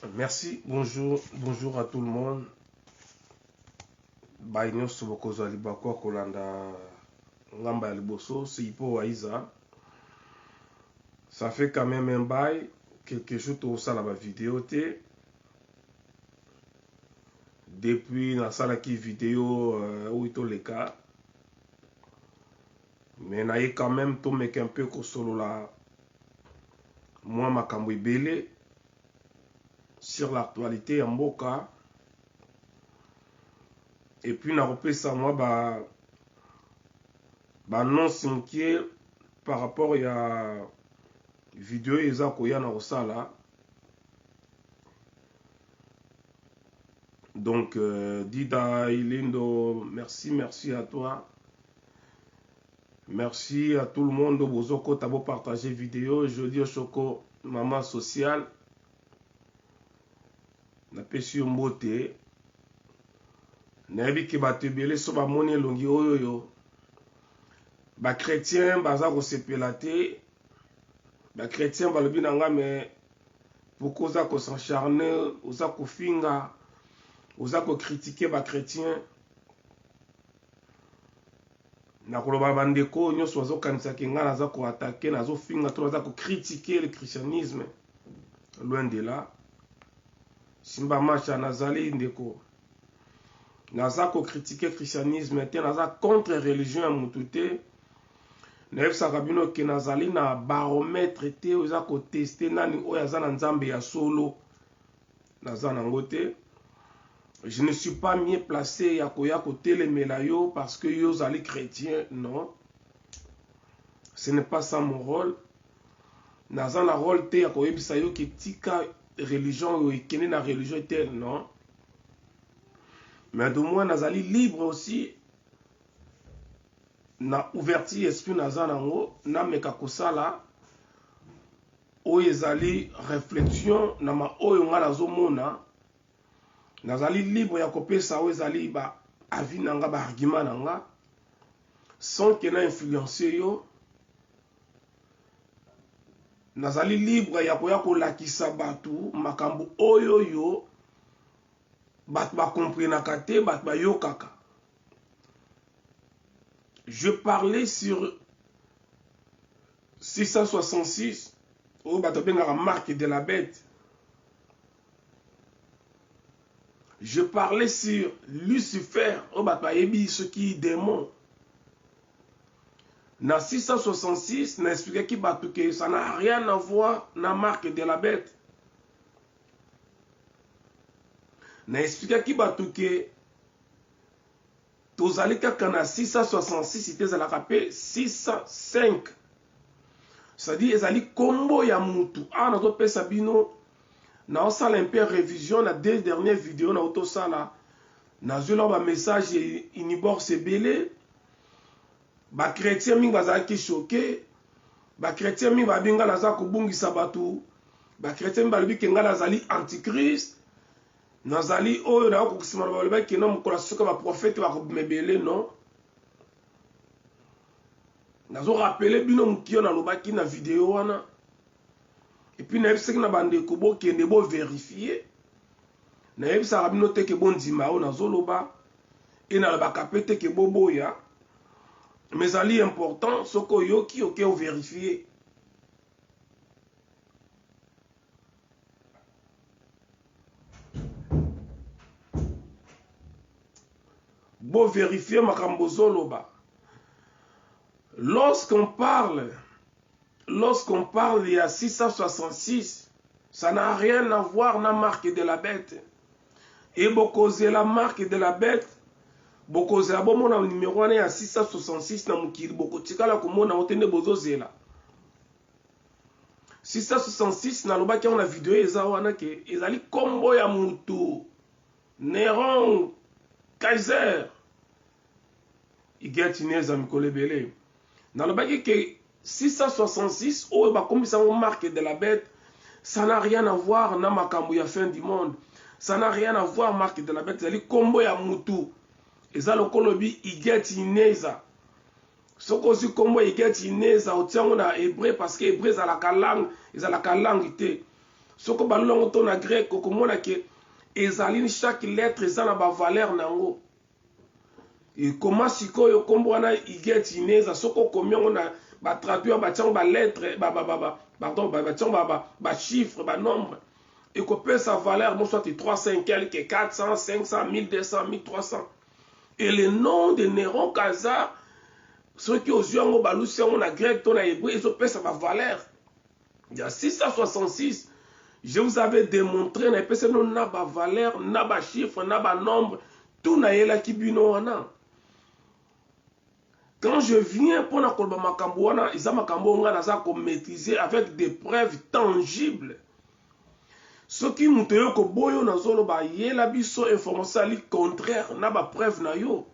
Merci, bonjour à tout le monde. Baïnyo Sobokozo Alibako Kolanda Ngamba Liboso, c'est Hippo Waiza. Ça fait quand même un bail, quelque chose au sein de la vidéo. Depuis la salle qui vidéo où il les cas. Mais il y a quand même tout mec un peu que solo là. Moi, ma Belé sur l'actualité en Boka. Et puis, on a repris ça, moi, non s'inquiète par rapport à la vidéo Eza Koyana Osala. Donc, Dida Ilindo, merci à toi. Merci à tout le monde. Bozoko Tabo partager vidéo. Je dis au Choco, maman sociale. Na pesi mbote. Nayebi ki batebele so ba moni longi oyoyo. Ba chrétien baza ko sepelate. Ba chrétien balobi nanga mais pourquoi oza ko s'acharner, oza ko finga, oza ko critiquer ba chrétien. Na koloba bandeko nyonso bazo kanisa ke nga naza ko attaquer, nazo finga to naza ko critiquer le christianisme. Loin de là. Simba macha nazali ndeko. Naza ko critiquer christianisme te naza contre religion ya mutu te. Na efsaka bino ke nazali na baromètre te oza ko tester nani oyo aza na nzambe ya solo. Naza nango te. Je ne suis pas mieux placé ya koya ko telemela yo parce que yo zali chrétien, non. Ce n'est pas ça mon rôle. Naza na rôle te ya koyebisa yo ke tika religion yo ekene na religion te, non. Mais de moi nazali libre aussi na ouverture esprit naza nango na meka kosala oyo ezali réflexion na ma oyo nga nazomona. Nazali libre ya kopesa oyo ezali ba avis nanga ba argument nanga sans que na influencer yo. Nazali libre ya koya kolakisa batu makambo oyo yo batu ba comprenaka te, batu ba yokaka. Je parlais sur 666 oyo batu bengaka marque de la bête. Je parlais sur Lucifer oyo batu bayebi soki démon. Na 666, na expliqué ki batu que ça n'a rien à voir na marque de la bête. Na expliqué ki batu que tozali kaka na 666 ite ezalaka pe 605. C'est-à-dire ezali kombo ya mutu. Ah nazopesa bino na osala un peu révision na deux dernières vidéos na otosala. Nazolo ba message inibor sebele. Ba chrétien mingi bazalaki choqué. Ba chrétien mingi babinga naza kobungisa batu. Ba chrétien mingi balobi ke nga nazali antichrist. Nazali oyo na kokisima na balobi ke na mokola soka ba prophète ba komebele, non. Nazo rappeler bino mukio na lobaki na vidéo wana. Et puis na yebisaki na bandeko bo kende bo vérifier. Na yebisaka bino te ke bon ndima o nazo loba. Et na lobaka pe te ke boboya. Mais ça est important, ce que vous pouvez vérifier. Bon vérifier makambozo loba. Lorsqu'on parle il y a 666, ça n'a rien à voir na marque de la bête. Et beaucoup de la marque de la bête. Boko zela bomo na numéro wana ya 666 na mukiri boko tikala komona otende bozo zela 666 na lobaki on a vidéo eza wana ke ezali kombo ya mutu Néron Kaiser igeti neza mikole belé na lobaki ke 666 oyo bakombisa ngo marque de la bête. Ça n'a rien à voir na makambo ya fin du monde. Ça n'a rien à voir marque de la bête. Ezali kombo ya mutu. Eza lokolobi igeti neza. Soko si kombo igeti neza otiango na hébreu parce que hébreu ezalaka langue te. Ce que balongo to na grec komona ke ezali chaque lettre eza na ba valeur nango. Et comment sikoyo kombo wana iget ineza soko komiongo na ba traduire ba tiango ba lettre pardon ba tiango ba chiffre ba nombre et qu'on peut sa valeur bon soit 300 quelques 400 500 1200 1300 et le nom de Néron Khazar ceux qui aux yeux en balusi on a grec ton a hébreu ils ont sa valeur il y a 666 je vous avais démontré na pese non na ba valeur na ba chiffre na ba nombre tout na yela kibino wana. Quand je viens pour la kolba makambo wana isa makambo nga naza ko maîtriser avec des preuves tangibles. Ce qui mutoyo ko boyo na zolo ba yela biso information ali contraire na ba preuve na yo.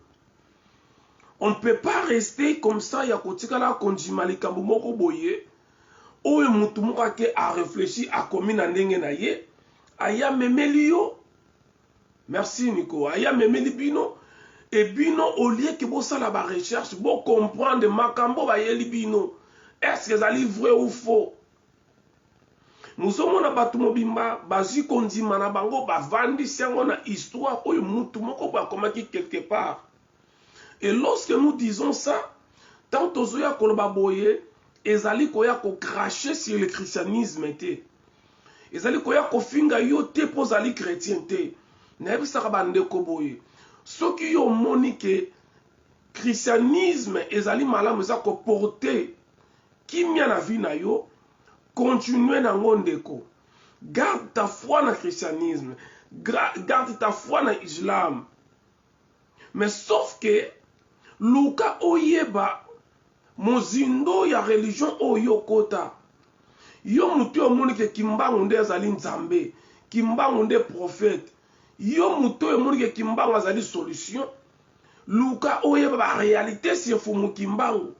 On ne peut pas rester comme ça ya kotika la kondima likambo moko boye. Oyo mutu moko ke a réfléchi a komi na ndenge na ye aya memeli yo. Merci Nico. Aya memeli bino. Et bino, au lieu que vous fassiez la recherche, vous comprendre makambo ba yeli bino. Est-ce que c'est vrai ou faux? Nous sommes na batu mobimba, bazi kondima na bango, ba vandi siango na histoire, oyo mutu moko ba komaki quelque part. Et lorsque nous disons ça, tant tozoya koloba boye, ezali koya ko cracher sur le christianisme te. Ezali koya ko finga yo te pozali chrétien te. Na bisaka bande ko boye. Ce qui ont moniqué christianisme ezali malamu eza ko porter kimia na vie na yo continuer na ngondeko garde ta foi na christianisme garde ta foi na islam mais sauf que luka oyeba mozindo ya religion oyo kota yo mutu omonike kimbangu nde ezali nzambe kimbangu nde prophète yo muto emonike kimbangu azali solution luka oyeba ba réalité si fumu kimbangu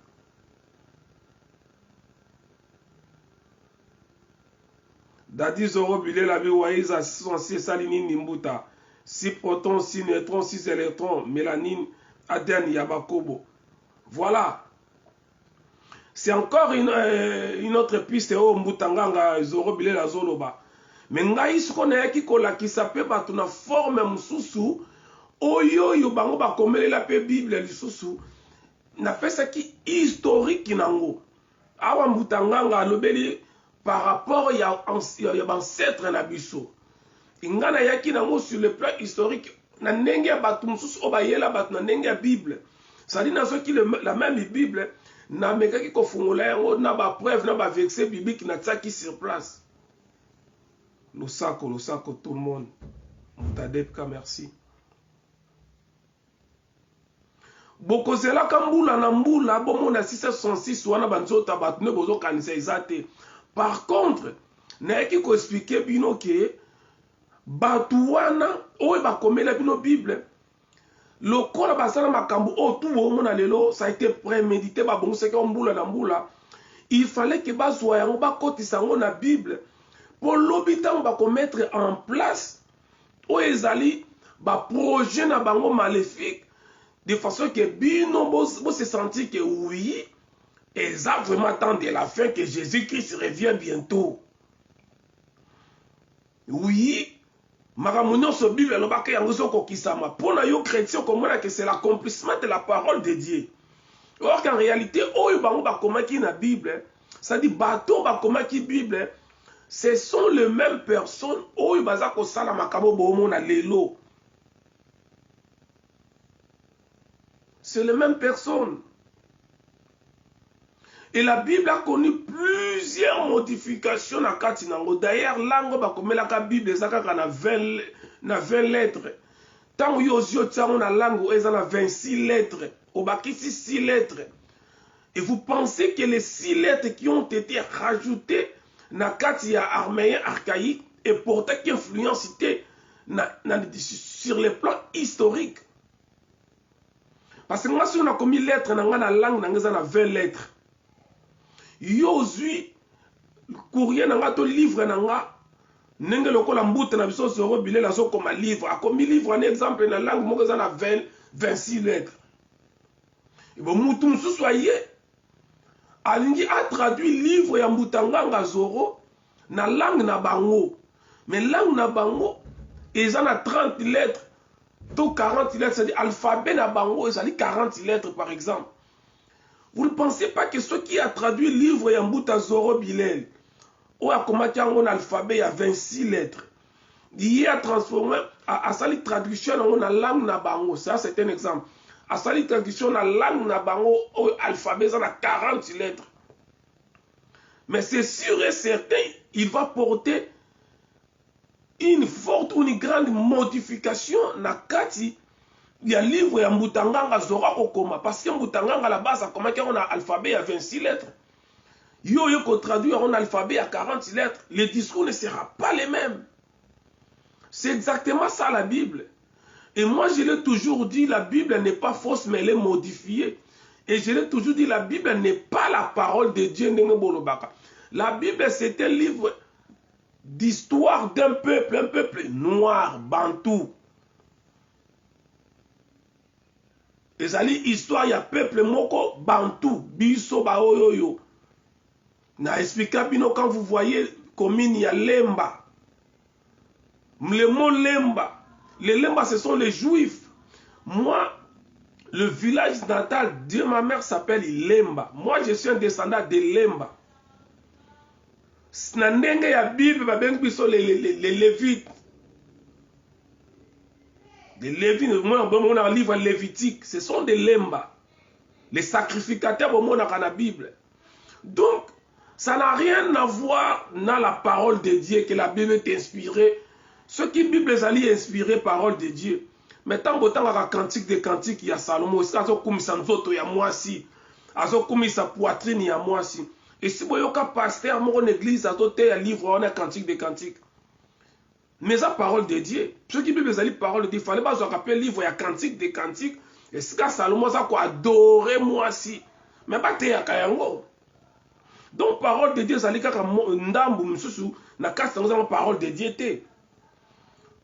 dadi zoro bilela bi waiza 606 salini nimbuta 6 protons 6 neutrons 6 électrons mélanine ADN yabakobo. Voilà, c'est encore une autre piste au mbutanganga zoro bilela zoloba. Mais ngai siko na yaki kolakisa pe batu na forme mususu oyo yo bango bakomelela pe Bible lisusu na pesa ki historique nango awa mbutanganga alobeli par rapport ya ancêtre na biso ingana yaki nango sur le plan historique na ndenge ya batu mususu o bayela batu na ndenge ya Bible ça dit na soki la même Bible na mekaki kofungola yango na ba preuve na ba verset biblique na tsaki sur place. Lusako, tout le monde. Moutadepka, merci. Bokozela kambula na mbula, bomo na 666 wana banzota batune bozo kanisa izate. Par contre, na eki ko expliquer bino ke batu wana oye bakomela bino Bible. Lokola basala makambo o tout bomo na lelo, ça a été prémédité ba bongo seke mbula na mbula. Il fallait que bazwa yango bakotisa ngo na Bible. Pour l'hôpital, on va mettre en place où ils allaient projet na bango maléfique de façon que bino bo se sentir que oui, ils ont vraiment temps de la fin que Jésus-Christ revient bientôt. Oui, maramunyo so Bible lo baka yango so kokisama. Pour na yo chrétien comme que c'est l'accomplissement de la parole de Dieu. Or qu'en réalité, oyo bango ba komaki na Bible, ça dit bateau ba komaki Bible. Ce sont les mêmes personnes où ils basent au sala makabo bomo na lelo. C'est les mêmes personnes. Et la Bible a connu plusieurs modifications na katinango. D'ailleurs, lango ba komela ka Bible ça ka na 20 lettres. Tant yo zio tsango na lango eza na 26 lettres. Obakisi 6 lettres. Et vous pensez que les 6 lettres qui ont été rajoutées na kati ya arméen archaïque et pourtant qui influence sur le plan historique. Parce que moi si on a commis lettres na nga na langue na nga na 20 lettres. Yo zui courrier na nga to livre na nga nenge lokola mbuta na biso zoro bilela so comme livre a commis livre un exemple na langue moko za na 26 lettres. Et bon mutu mususu aye alingi a traduit livre ya mbutanganga zoro na langue na bango. Mais langue na bango, ils en a 30 lettres, to 40 lettres, c'est-à-dire alphabet na bango, ils ont 40 lettres par exemple. Vous ne pensez pas que ce qui a traduit le livre Yambuta Zoro Bilel, ou a commencé en alphabet, il y a 26 lettres. Il a transformé, à sa traduction en langue na bango, ça c'est un exemple. À sa traduction en langue na bango, ou alphabet, il y a 40 lettres. Mais c'est sûr et certain, il va porter une forte ou une grande modification na kati ya livre ya Mbutanganga Zora Okoma. Parce que Mbutanganga à la base, on a alphabet à 26 lettres. Yo ko traduire en alphabet à 40 lettres. Le discours ne sera pas les mêmes. C'est exactement ça la Bible. Et moi je l'ai toujours dit, la Bible n'est pas fausse mais elle est modifiée. Et je l'ai toujours dit, la Bible n'est pas la parole de Dieu. La Bible c'est un livre d'histoire d'un peuple, un peuple noir, bantou. Ezali histoire ya peuple moko bantou, biso ba oyoyo. Na expliqué bino quand vous voyez commune ya Lemba. Le mot Lemba, les Lemba ce sont les juifs. Moi, le village natal de ma mère s'appelle Lemba. Moi je suis un descendant de Lemba. Na ndenge ya Bible ba bengi biso les Lévites. Les Lévites, on a un livre lévitique, ce sont des Lemba. Les sacrificateurs au monde dans la Bible. Donc, ça n'a rien à voir dans la parole de Dieu, que la Bible est inspirée. Ce qui Bible est allé inspirer parole de Dieu. Mais tant que la cantique des cantiques, il y a Salomon, il y a moi aussi. Il y a poitrine, il y a moi aussi. Et si vous avez un pasteur, mon église, il y a un livre, on a cantique des cantiques. Mais la parole de Dieu, ce qui Bible est parole de Dieu, il fallait pas se rappeler le livre, il y a cantique des cantiques. Et si Salomon, ça quoi adorer moi aussi. Mais pas te yakayango. Donc parole de Dieu, ça dit que ndambu msusu na kasa nous parole de Dieu te.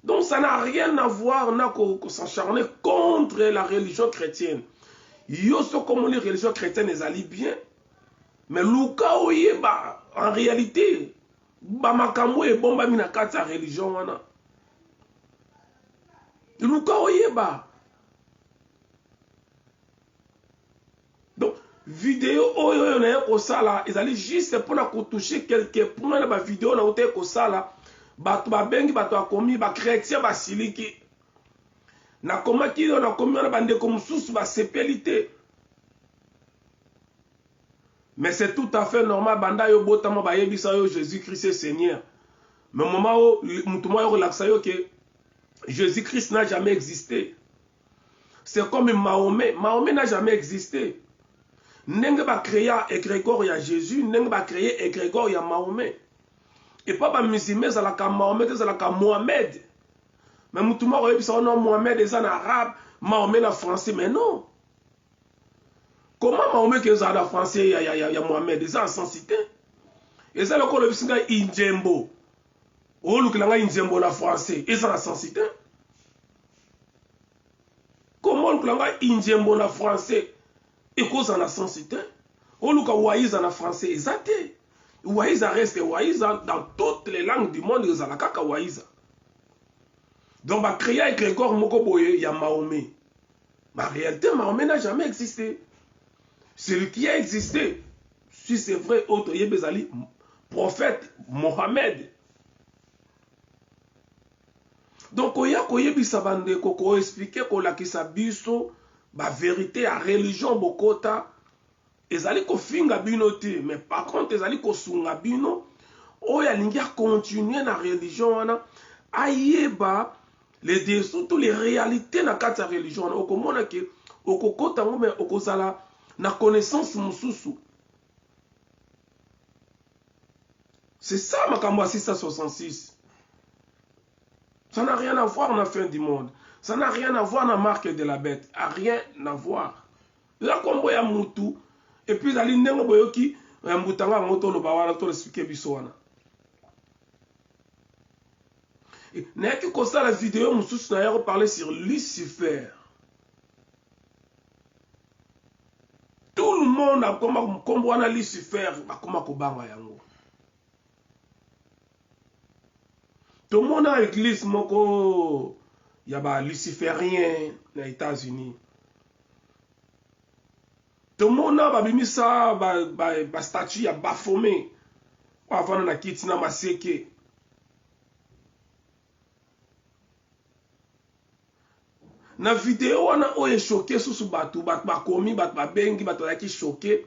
Donc ça n'a rien à voir na ko s'acharner contre la religion chrétienne. Yo so comme les religions chrétiennes les allient bien. Mais luka oyeba en réalité ba makambo e bomba mina kati ya religion wana. Luka oyeba. Donc vidéo oyo na ko sala ezali juste pour na ko toucher quelques points na ba vidéo na ote ko sala bato ba bengi bato akomi ba chrétien ba siliki na komaki na komi na bande comme sous ba sepelité. Mais c'est tout à fait normal banda yo botama ba yebisa yo Jésus-Christ est Seigneur. Mais au moment où mutumo yo relaxa yo que Jésus-Christ n'a jamais existé. C'est comme Mahomet. Mahomet n'a jamais existé. Nenge ba créer égrégore ya Jésus, nenge ba créer égrégore ya Mahomet. Et pas ba musulman za la ka Mahomet za la ka Mohamed. Mais mutumo yo bisa non Mohamed est en arabe, Mahomet en français, mais non. Comment Mahomet que ça en français ya Mohamed ça en sensité. Et ça le ko le bisinga injembo. O lu kilanga injembo na français, et ça en sensité. Comment le kilanga injembo na français et cause en sensité. O lu ka waiza na français exacté. Waiza reste waiza dans toutes les langues du monde za la kaka waiza. Donc ba créer Grégor moko boye ya Mahomet. Mais en réalité Mahomet n'a jamais existé. Celui qui a existé, si c'est vrai, autre Yebezali, prophète Mohamed. Donc, oya koyebisa bande koko expliquer ko la kisa biso ba vérité à religion bokota ezali ko finga bino te, mais par contre ezali ko sunga bino oya lingia continuer na religion wana ayeba les dessous toutes les réalités na kati ya religion wana okomona ke okokota ngome okozala na connaissance mususu. C'est ça makambo 666. Ça n'a rien à voir dans la fin du monde. Ça n'a rien à voir dans la marque de la bête. Rien à voir. La combo ya mutu et puis ali ndengo boyoki mbutanga ngoto lo bawala to expliquer bisoana. Et n'est-ce que ça la vidéo mususu na yako parler sur Lucifer. Tout le monde a comme Lucifer, a comme Kobanga yango. Tout le monde a église moko y a ba luciférien aux États-Unis. Tout le monde a babimisa ba statue ya Baphomet. Avant na kiti na maseke. Na vidéo wana oye choqué susu batu bakomi babengi bato yaki choqué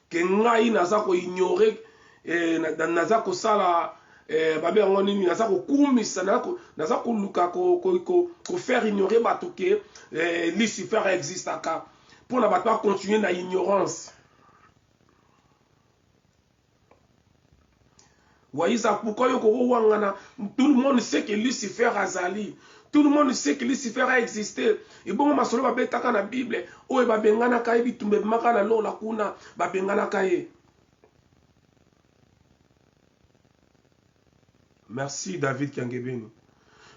ke ngai naza ko ignorer naza ko sala babe yango nini naza ko kumisa naza ko luka ko faire ignorer bato ke Lucifer existaka pour na bato continuer na ignorance. Waïsa pourquoi yoko wangana tout le monde sait que Lucifer azali. Tout le monde sait que Lucifer a existé. Et bon, ma solo babeta dans la Bible. Oh, babengana kaye bitumbe makana lo la kuna babengana kaye. Merci David Kangebeni.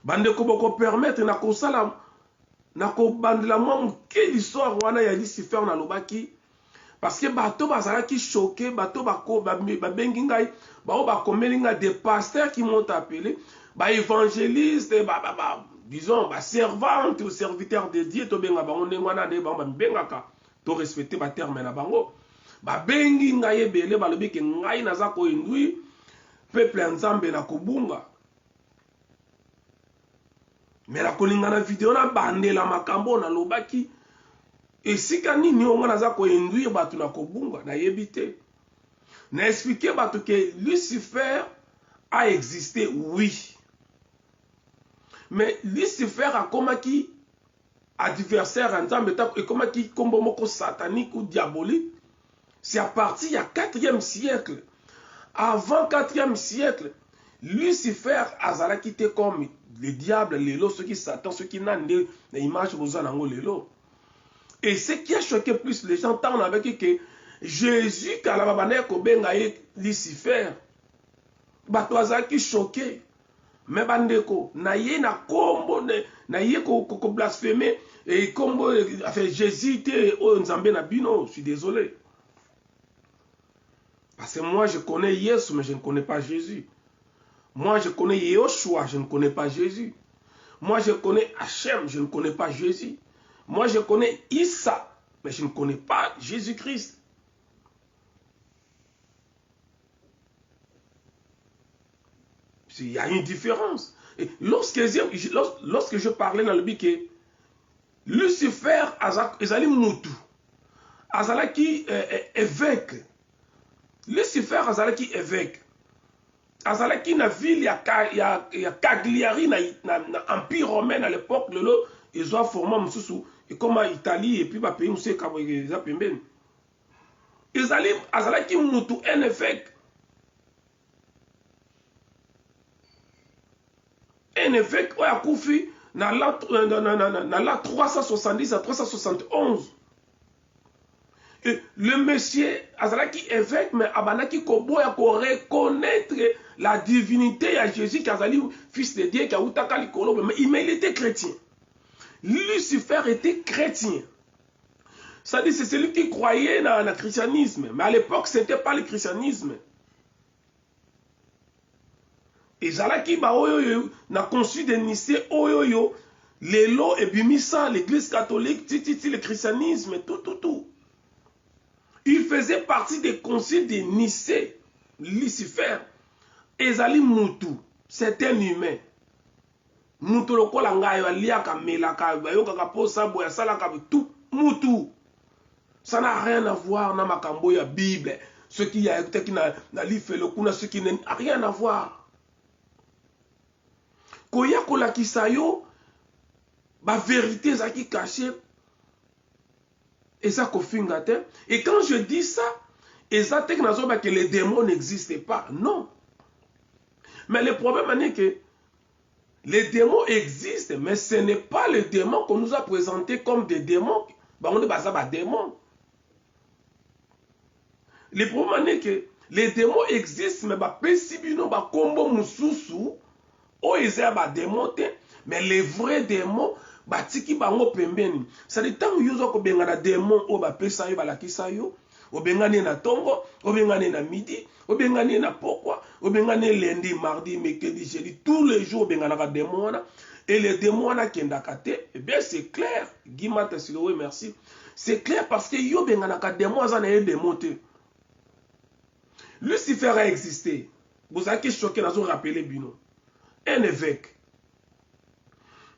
Bande ko boko permettre na ko sala na ko bandela moi quelle histoire wana ya Lucifer na lobaki. Parce que bato bazala ki choqué, bato bako babengi ngai, ba komeli nga des pasteurs qui m'ont appelé, ba évangélistes, disons, servantes ou serviteurs de Dieu, to benga bango ndengwana de bango bengaka, to respecter ba terme na bango. Ba bengi ngai ebele ba lobi ke ngai naza ko indui peuple nzambe na kobunga. Mais la kolinga na vidéo na bandela makambo na lobaki. Et si nini on naza ko induire batu na kobunga na yebite. Na expliquer batu que Lucifer a existé, oui. Mais Lucifer a komaki adversaire ensemble et komaki kombo moko satanique ou diabolique. C'est à partir du 4e siècle. Avant 4e siècle, Lucifer azala quitté comme le diable, lelo, ceux qui Satan, ceux qui n'ont pas d'image de lelo. Et ce qui a choqué plus les gens, tant on avait que Jésus, quand la babane kobenga Lucifer, batwaza qui choqué. Mais bandeko, na ye na kombo, na ye ko blasphémer, et kombo, enfin Jésus était au Nzambe na bino, je suis désolé. Parce que moi je connais Yesu, mais je ne connais pas Jésus. Moi je connais Yehoshua, je ne connais pas Jésus. Moi je connais Hachem, je ne connais pas Jésus. Moi, je connais Issa, mais je ne connais pas Jésus-Christ. Il y a une différence. Et lorsque je parlais dans le biquet, Lucifer, Azali Moutou, Azalaki évêque. Lucifer, Azalaki évêque. Azalaki na ville, il y a Cagliari, na Empire romain à l'époque, ils ont formé Moussou. Et comme en Italie, et puis bah pays où c'est qu'ils ont pembé. Ils allaient à qui moutou un évêque. Un évêque a Koufi dans la 370 à 371. Et le monsieur Azalaki évêque, mais Abanaki Kobo a reconnaître la divinité à Jésus qui a fils de Dieu qui a outaka likolo, mais il était chrétien. Lucifer était chrétien. Ça dit, c'est celui qui croyait dans le christianisme. Mais à l'époque, ce n'était pas le christianisme. Et Zalaki n'a conçu de Nicée, Lélo et Bimisa, l'église catholique, le christianisme, tout. Il faisait partie des conciles de Nicée, Lucifer. Et Zali Moutou, c'est un humain. Moutou lokola ngayo aliaka melaka bayokaka posa boya salaka tout Moutou. Ça n'a rien à voir na makambo ya Bible. Ceux qui a qui na life le kuna ceux qui n'a rien à voir. Koya kola kisayo ba vérité za ki caché et ça kofinga te. Et quand je dis ça, exactement que les démons n'existent pas. Non. Mais le problème est que les démons existent, mais ce n'est pas les démons qu'on nous a présentés comme des démons. On est basé sur des démons. Le problème est que les démons existent, mais mais les vrais démons, c'est-à-dire tant que vous avez des démons, vous avez des tongo, vous avez des midi, vous avez des pourquoi. obengana lundi, mardi, mercredi, jeudi, tous les jours obengana ka démon wana. Et les démons wana kendaka te, eh bien c'est clair. Guima Tessilo, oui, merci. C'est clair parce que yo bengana ka démon azana ye démon te. Lucifer a existé. Vous avez choqué, nous avons rappelé Bino. Un évêque.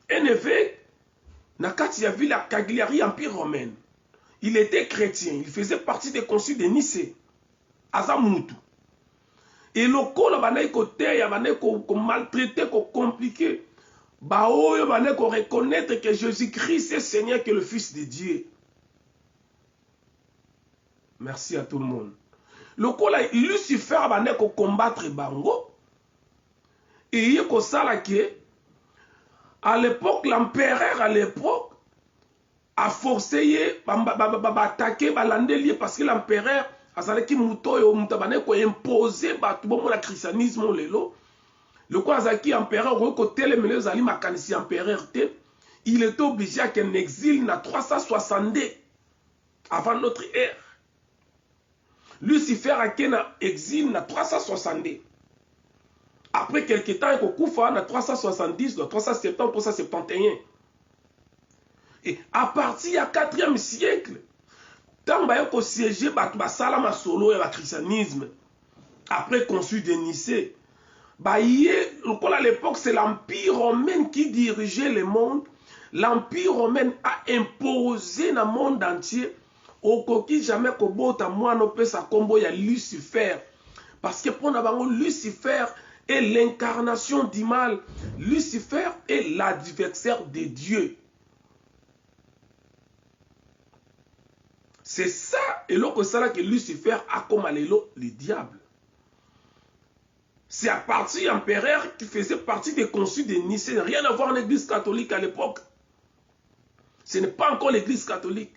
Un évêque, Nakati a vu la Cagliari Empire romaine. Il était chrétien. Il faisait partie des conciles de Nicée. Azamutu. Et le col a bané côté, a bané ko maltraité, ko compliqué. Bao yo bané ko reconnaître que Jésus-Christ est Seigneur, que le Fils de Dieu. Merci à tout le monde. Le col a Lucifer a bané ko combattre bango. Et il y a ça là que à l'époque, l'empereur à l'époque a forcé attaquer balandeli parce que l'empereur a salé qui mutoyo mutabane ko imposer batu bon la christianisme lelo. Le quoi azaki empereur ko côté les meilleurs ali makanisi empereur te, il était obligé à qu'un exil na 362 avant notre ère. Lucifer a qu'un exil na 362. Après quelques temps, il y a 370, 370, 371. Et à partir du 4e siècle, tant qu'il y a siégé le solo et le christianisme, après consul de Nicée, à l'époque, c'est l'Empire romain qui dirigeait le monde. L'Empire romain a imposé dans le monde entier. Au coquille jamais que bota moi no peut sa combo ya Lucifer. Parce que pour nous, Lucifer est l'incarnation du mal. Lucifer est l'adversaire de Dieu. C'est ça, et l'autre ça que Lucifer a comme le diable. C'est à partir empereur qui faisait partie des conciles de Nicée. Rien à voir avec l'église catholique à l'époque. Ce n'est pas encore l'église catholique.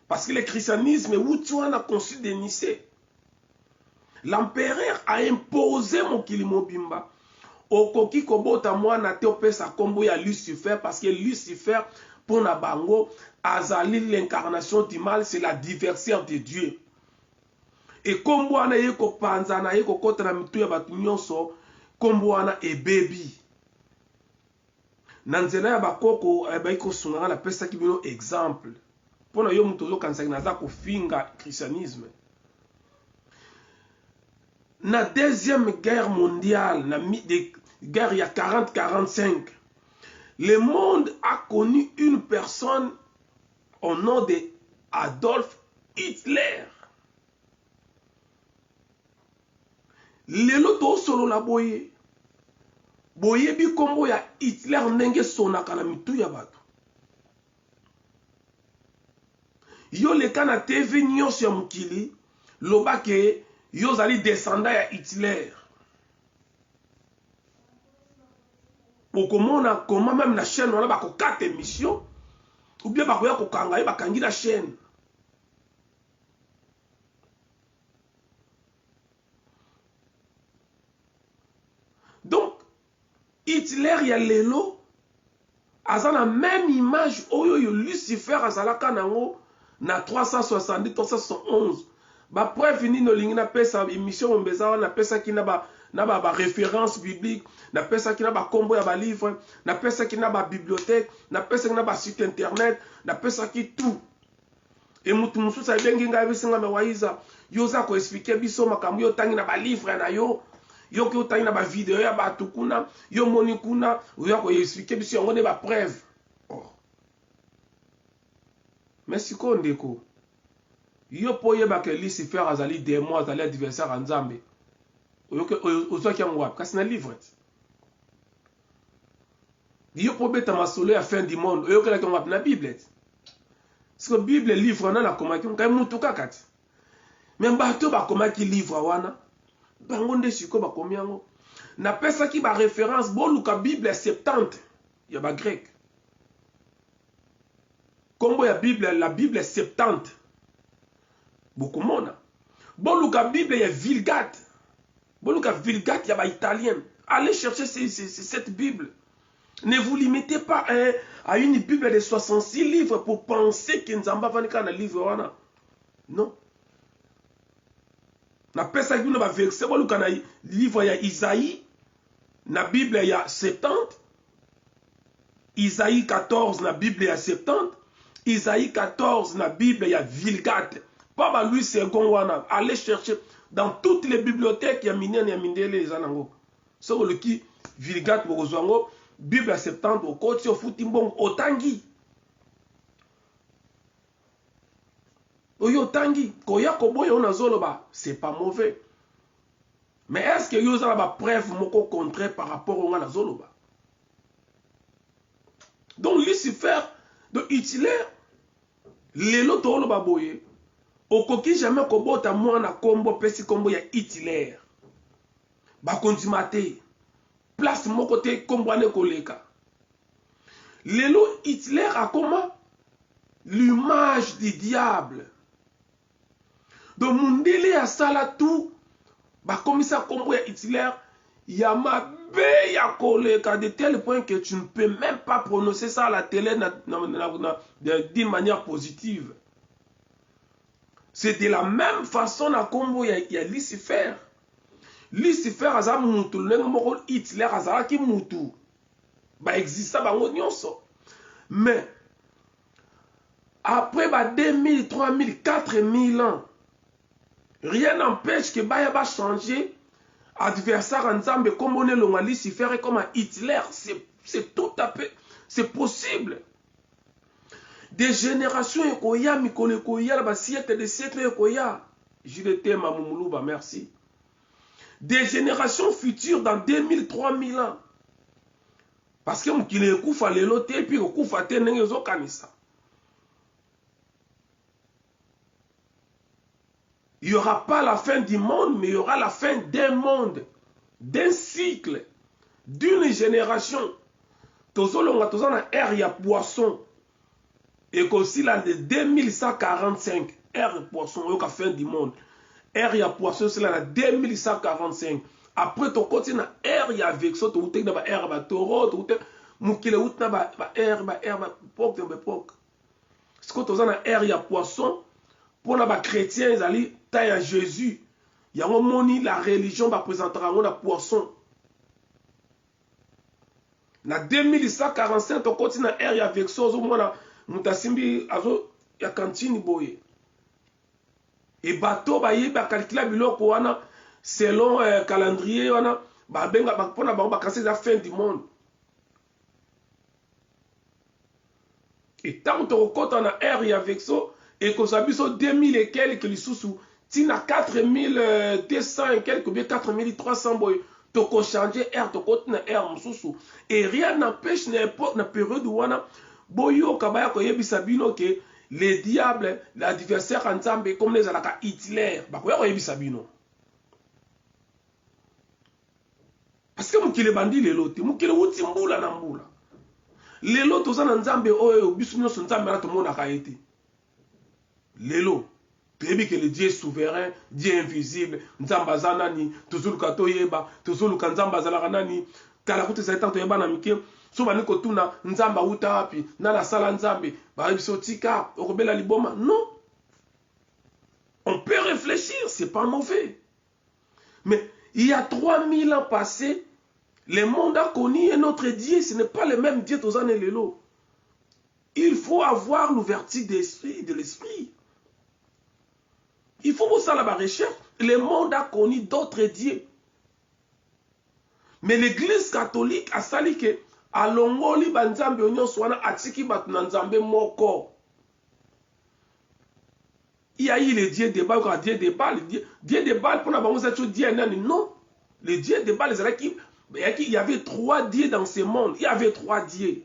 Parce que le christianisme, où tu as un concile de Nicée. L'empereur a imposé mon kilimo bimba. Okoki kobota mwana te opesa kombo ya Lucifer parce que Lucifer pour na bango azali l'incarnation du mal, c'est l'adversaire de Dieu. Et kombo ana yeko panzana yeko kota na mitu ya batu nyonso kombo ana ebebi. Nanzela ya bakoko bayiko sunganga la pesa ki bino exemple. Pona yo mutozo kanisa naza ko finga christianisme. Na deuxième guerre mondiale, na guerre il y a 40-45, le monde a connu une personne au nom de Adolf Hitler. Lelo to solo la boye. Boye bi kombo ya Hitler ndenge sonaka na mitu ya bato. Yo le kana TV nyonso ya mukili lobake yo zali descendant ya Hitler. Okomona comment même la chaîne wana bako 4 émissions ou bien bako ya kokanga ye bakangi la chaîne. Donc Hitler ya lelo aza na même image oyo yo Lucifer azalaka nango na 370 371. Ba preuve ni no lingi na pesa émission mbeza wana pesa ki na ba référence biblique, na pesa ki na ba kombo ya ba livre, na pesa ki na ba bibliothèque, na pesa ki na ba site internet, na pesa ki tout. Et mutu mususa bengi nga bisinga me waiza yo za ko expliquer biso makambo yo tangi na ba livre na yo ki yo tangi na ba video ya ba tukuna yo moni kuna yo ko expliquer biso yango ne ba preuve. Oh. Merci ko ndeko. Yo poye ba ke Lucifer azali démon azali adversaire nzambe. Ozo ki ngwa kasi na livre. Yo po beta masolo ya fin du monde oyo kala ki ngwa na Bible. Parce que Bible livre na komaki ngai mutu kakati. Même bato ba komaki livre wana. Bango nde siko ba komi yango. Na pesa ki ba référence bo luka Bible 70 ya ba grec. Kombo ya Bible la Bible 70. Beaucoup mona. Bon luka Bible ya Vulgate. Bon luka Vulgate ya ba italien. Allez chercher cette Bible. Ne vous limitez pas à une Bible de 66 livres pour penser que Nzamba va faire un livre wana. Non. Na pesa qui na verset bon kana livre ya Isaïe na Bible ya 70, Isaïe 14 na Bible ya 70, Isaïe 14 na Bible ya Vulgate. Pas Louis II wana, allez chercher dans toutes les bibliothèques ya minene ya mindele les anango. So le qui Vulgate bozwango Bible ya 70 au côté au futimbong otangi. Oyo tangi koya koboya on azoloba, c'est pas mauvais. Mais est-ce que vous avez une preuve moko contraire par rapport au ngana zoloba? Donc Lucifer de Hitler lelo to lo baboye okoki jamais kobota mwana kombo pesi kombo ya Hitler. Ba kontimate place moko te kombo ane koleka. Lelo Hitler a comment l'image du diable. Donc mundele a sala tout ba komisa kombo ya Hitler ya mabe ya koleka de tel point que tu ne peux même pas prononcer ça à la télé d'une manière positive. C'est de la même façon na kombo ya Lucifer. Lucifer aza mutu lengo moko Hitler azala ki mutu ba exista bango nyonso. Mais après 2000, 3000, 4000 ans, rien n'empêche que Baya va changer. Adversaire en Nzambe comme on est long à Lucifer et comme à Hitler, c'est tout à fait, c'est possible. Des générations ekoya mikolo ekoya la ba siècle de siècle ekoya. Je le t'aime à Mumuluba, merci. Des générations futures dans 2000, 3000 ans. Parce que mukile ekufa lelo te puis ekufa te ndenge zo kanisa. Il n'y aura pas la fin du monde, mais il y aura la fin d'un monde, d'un cycle, d'une génération. Tozolonga tozana ère ya poisson. Et qu'aussi là de 2145, ère poisson, il y a fin du monde. Ère ya poisson, c'est là la 2145. Après tu continues na ère ya vexo, tu outek na ba ère ba taureau, tu outek mukile out na ba ère ba époque de époque. Ce que tozana ère ya poisson. Pour les chrétiens, ils allaient tailler à Jésus. Il y a un moment la religion va présenter un poisson. Na 2145, on continue à ère avec ça. On a simbi azo ya cantine boye. Et bateau ba yeba calculer biloko wana selon calendrier wana ba benga ba pona ba casser la fin du monde. Et tant que on continue à ère avec ça. Et qu'on s'habille sur 2000 et quelques les sous tina 4200 et quelques bien 4300 boy to ko changer air to ko na air mususu et rien n'empêche n'importe na période où on a boyo kabaya ko yebisa bino que les diables l'adversaire en Nzambe comme les alaka Hitler ba ko yebisa bino parce que mukile bandi lelo te mukile wuti mbula na mbula lelo to zana Nzambe oyo bisu nyonso Nzambe na to mona ka été. Lelo, tu sais que le Dieu est souverain, Dieu invisible, Nzamba zanani, toujours kato yeba, toujours kanzamba zalaranani, kalakuti saita to yeba na mike, soba niko tuna Nzamba uta api, na la sala Nzambe, ba biso tika, okobela liboma. Non. On peut réfléchir, c'est pas mauvais. Mais il y a 3000 ans passés, le monde a connu un autre Dieu, ce n'est pas le même Dieu tous années lelo. Il faut avoir l'ouverture d'esprit, de l'esprit. Il faut vous faire la recherche. Le monde a connu d'autres dieux. Mais l'église catholique a sali que alongoli banzambe onyo swana atiki batuna nzambe moko. Il y a eu les dieux de Baal, les dieux de Baal, dieux de Baal pour la banque de dieu non. Les dieux de Baal, il y avait 3 dieux dans ce monde. Il y avait 3 dieux.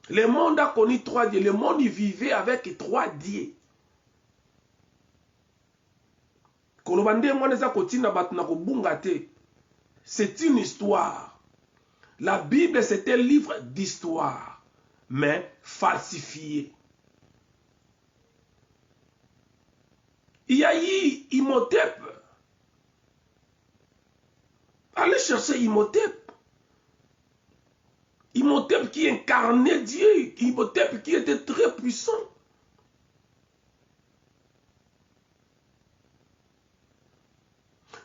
Le monde a connu 3 dieux. Le monde il vivait avec 3 dieux. C'est une histoire. La Bible, c'est un livre d'histoire, mais falsifié. Il y a eu Imhotep. Allez chercher Imhotep. Imhotep qui incarnait Dieu. Imhotep qui était très puissant.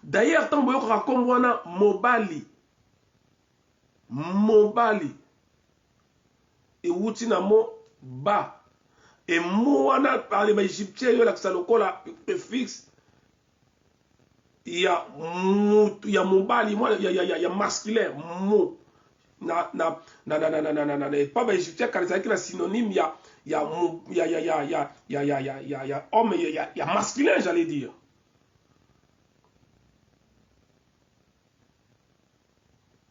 D'ailleurs, tant que rakombwana mobali. Mobali. Et wuti na mo ba. Et moi, par les Égyptiens, il y a le fixe. Il y a mobali, il y a masculin, mo. Pas égyptien, quand c'est un synonyme, il y a homme, il y a masculin, j'allais dire.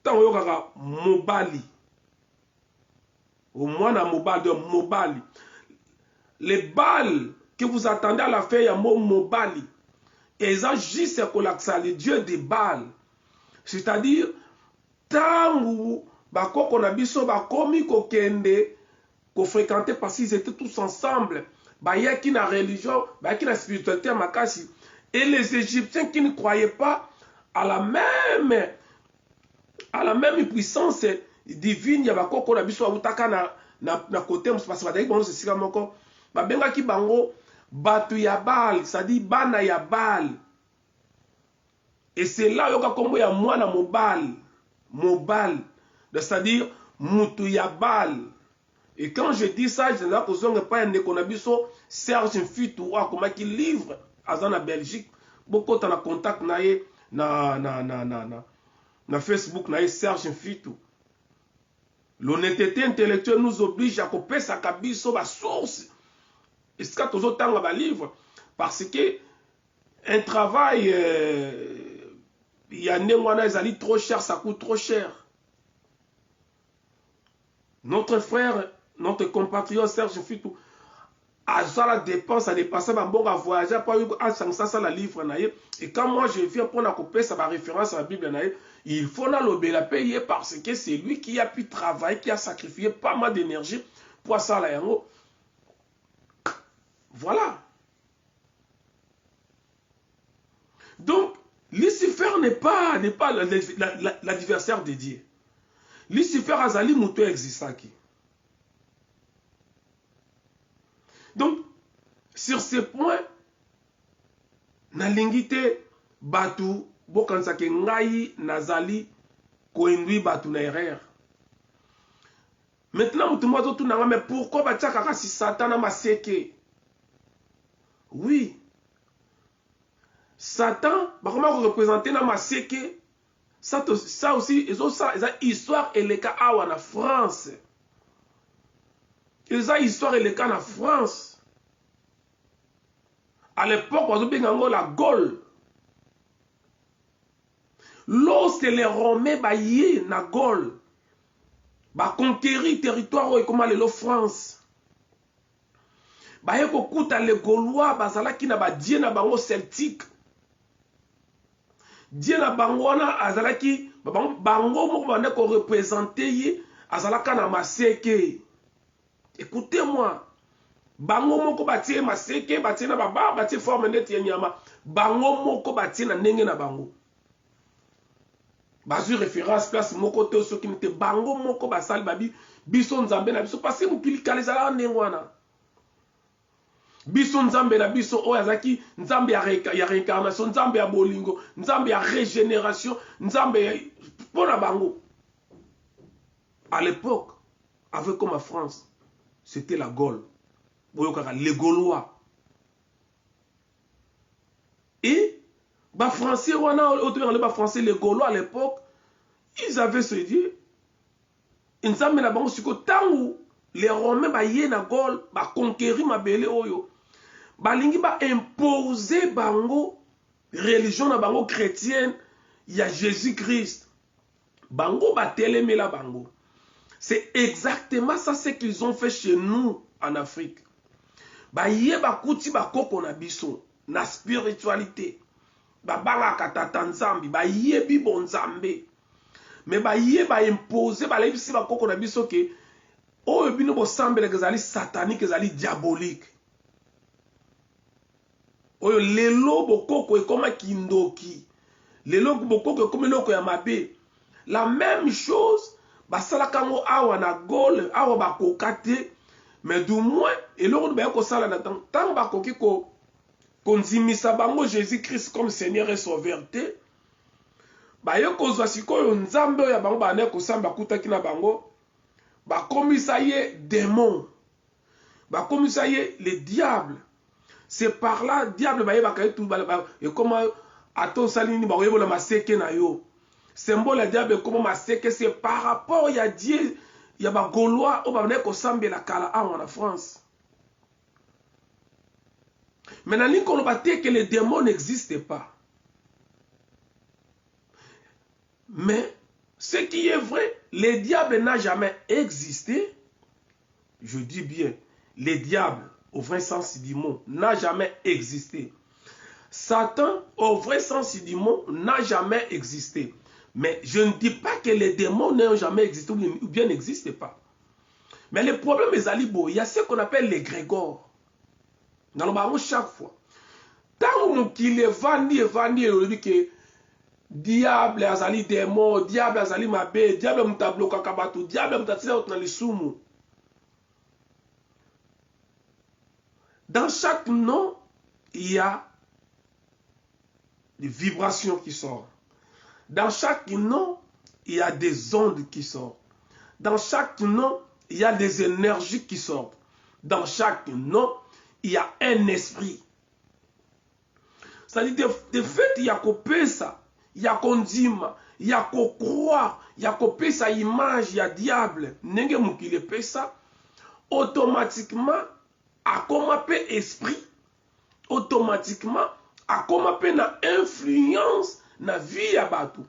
Tant que mobali. Au moins, on mobali, mobali. Les balles que vous attendez à la fin, il y a mot mobali. Et ça, juste c'est le Dieu des balles. C'est-à-dire, tant où qu'on a biso bakomi ko kende ko fréquenter parce qu'ils étaient tous ensemble. Bah y a qui na religion, bah qui na spiritualité makasi. Et les Égyptiens qui ne croyaient pas à la même puissance divine, ya bako qu'on a biso utaka na côté parce que badaki bango c'est sika moko. Ba benga ki bango batu ya bal, ça dit bana ya bal. Et c'est là yoka kombo ya mwana mobal. C'est-à-dire mutu ya bal. Et quand je dis ça, je ne sais pas un économiste Serge Mfitou comment qui livre à la Belgique. Beaucoup de contact na Facebook na Serge Mfitou. L'honnêteté intellectuelle nous oblige à couper sa kabiso ba source. Et ce que toujours temps ba livre parce que un travail il y a des trop cher, ça coûte trop cher. Notre frère, notre compatriote Serge Fitou, a la dépense, a dépassé ma bon à voyager, pas eu à ça la livre naïe. Et quand moi je viens pour la couper, ça va référence à la Bible naïe. Il faut la payer parce que c'est lui qui a pu travailler, qui a sacrifié pas mal d'énergie pour ça la yango. Voilà. Donc, Lucifer n'est pas l'adversaire de Dieu. Lucifer azali muto existaki. Donc, sur ce point, nalingite batu bokansake ngai nazali koindui batu na erreur. Maintenant, mutu mwazo tu nanga, mais pourquoi batiaka si Satan na maseke? Oui. Satan, comment représenter na maseke? Ça aussi, ils ont ça, histoire et les cas en France. Ils ont histoire et les cas en France. À l'époque, on a la Gaule. Lorsque les Romains baillent na Gaule, ba conquérir territoire comme la France. Ba yeko kuta les Gaulois bazala ki na ba die na bango celtique. Dieu na bangwana azalaki bango moko bande ko représenter ye azalaka na maseke. Écoutez-moi. Bango moko batie maseke batie na baba batie forme neti nyama. Bango moko batie na ndenge na bango. Bazu référence place moko to so ki nte bango moko basali babi biso nzambe na biso parce que mukili kalizala ndengwana. Biso nzambe na biso oyo azaki nzambe ya réincarnation, nzambe ya bolingo, nzambe ya régénération, nzambe pona bango. À l'époque, avec comme en France, c'était la Gaule. Les Gaulois. Et les Français, les Gaulois à l'époque, ils avaient ce Dieu. Nzambe na bango siko tangu les Romains ba yé na Gaule, ba conquérir ma belé oyo. Balingi ba imposer bango religion na bango chrétienne, il y a Jésus-Christ. Bango ba teleme la bango. C'est exactement ça ce qu'ils ont fait chez nous en Afrique. Ba yé ba kuti ba koko na biso na spiritualité. Ba banga katata nzambi, ba yé bi bon nzambe. Mais ba yé ba imposer ba lebisi ba koko na biso ke o bino bo sambele kezali satanique, kezali diabolique. Oyo lelo bokoko ekoma kindoki. Lelo bokoko ekoma eloko ya mabe. La même chose, basalaka ngo awa na Gaule, awa bakoka te, mais du moins eloko ba ko sala na tant bakoki ko konzimisa bango Jésus-Christ comme Seigneur et Sauveur te, baye kozwa sikoyo nzambe ya bango bane kosamba kutaki na bango bakomisa ye démon, bakomisa ye le diable. C'est par là diable baye bakaye tout et comment ato salini ba yebola maseke na yo. Symbole ya diable comme maseke, c'est par rapport ya Dieu ya ba Gaulois au bane kosamba la kala en France. Maintenant l'inko ba te que les démons n'existent pas. Mais ce qui est vrai, le diable n'a jamais existé. Je dis bien, le diable, au vrai sens du mot, n'a jamais existé. Satan, au vrai sens du mot, n'a jamais existé. Mais je ne dis pas que les démons n'ont jamais existé ou bien n'existent pas. Mais le problème est alibo, il y a ce qu'on appelle les grégores. Dans le baron chaque fois. Tant qu'il est vandi, il dit que diable azali démon, diable azali mabe, diable mutablo kakabatu, diable mutatila otna sumu. Dans chaque nom, il y a des vibrations qui sortent. Dans chaque nom, il y a des ondes qui sortent. Dans chaque nom, il y a des énergies qui sortent. Dans chaque nom, il y a un esprit. C'est-à-dire, de fait, il y a coupé ça. Il y a qu'on dima, il y a qu'on croire, il y a qu'on paie sa image, il y a diable. N'enge moukile paie ça. Automatiquement, à comment paie esprit, automatiquement, à comment paie na influence na vie à batou.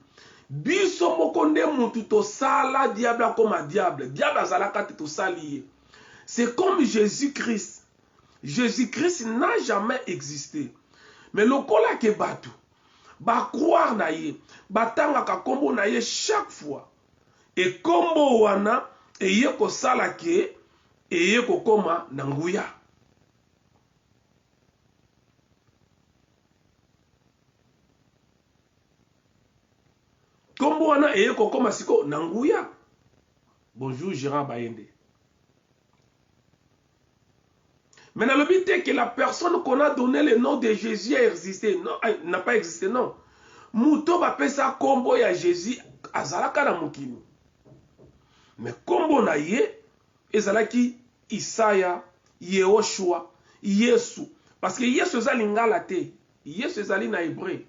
Biso mokonde moutou to sala diable comme diable. Diable azalaka te to salié. C'est comme Jésus-Christ. Jésus-Christ n'a jamais existé. Mais le kola ke batou. Ba croire na ye, ba tanga ka kombo na ye chaque fois. Et kombo wana, e ye ko sala ke, e ye ko koma na nguya. Kombo wana e ye ko koma siko na nguya. Bonjour Gérard Bayende. Maintenant, le but est que la personne qu'on a donné le nom de Jésus a existé. Non, n'a pas existé, non. Mouto va appeler ça combo ya Jésus azalaka na mukini. Mais combo na ye ezalaki Isaya, Yehoshua, Yesu. Parce que Yesu ezali ngala te. Yesu ezali na hébreu.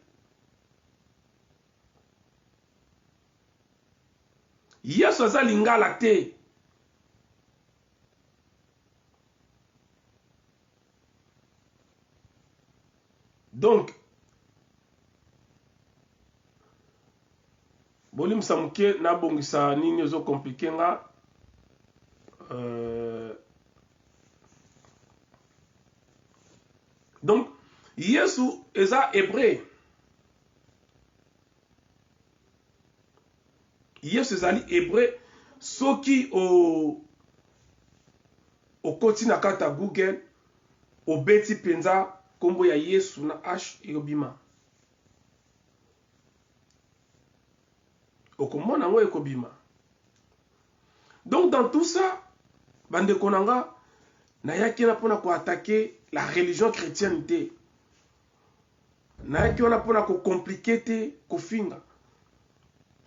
Yesu ezali ngala te. Donc, bolim samuke na bongisa nini ozo compliqué nga. Donc, Yesu eza hébreu. Yesu ezali hébreu. Soki o koti na kata Google, o beti penza kombo ya Yesu na H ekobima. Okomona ngo ekobima. Donc dans tout ça, bande konanga na yaki na pona ko attaquer la religion chrétienne te. Na yaki na pona ko compliquer te, ko finga.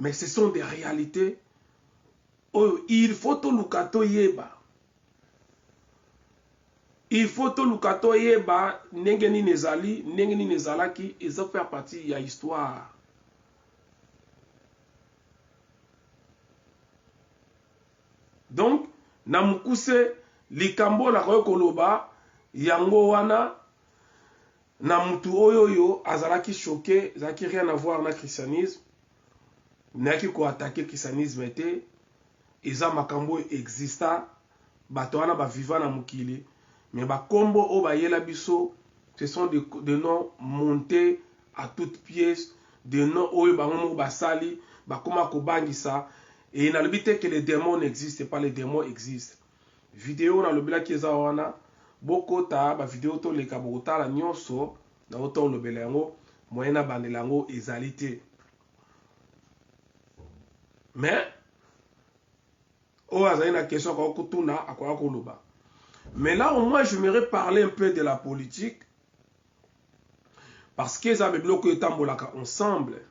Mais ce sont des réalités. Oh, il faut to lukato yeba. Il faut to lukato yeba nengeni nezali, nengeni nezalaki, et ça fait partie de l'histoire. Donc, namukuse likambo na koyo koloba, yango wana, na mutu oyoyo, azalaki choqué, zaki rien à voir na christianisme, naki ko attaquer christianisme était, eza makambo exista, bato wana ba vivant na mukili. Mais ba kombo o ba yela biso, ce sont des noms montés à toutes pièces, des noms oyo ba ngomo ba sali, ba koma ko bangisa, et il n'a le but que les démons n'existent pas, les démons existent. Vidéo na le bela ki eza wana, boko ta ba vidéo to leka bota la nyonso, na oto le bela yango, moyena bandelango ezalité. Mais o azali na question ko kutuna akwa ko loba. Mais là, au moins, j'aimerais parler un peu de la politique. Parce que ça me bloque le temps ensemble.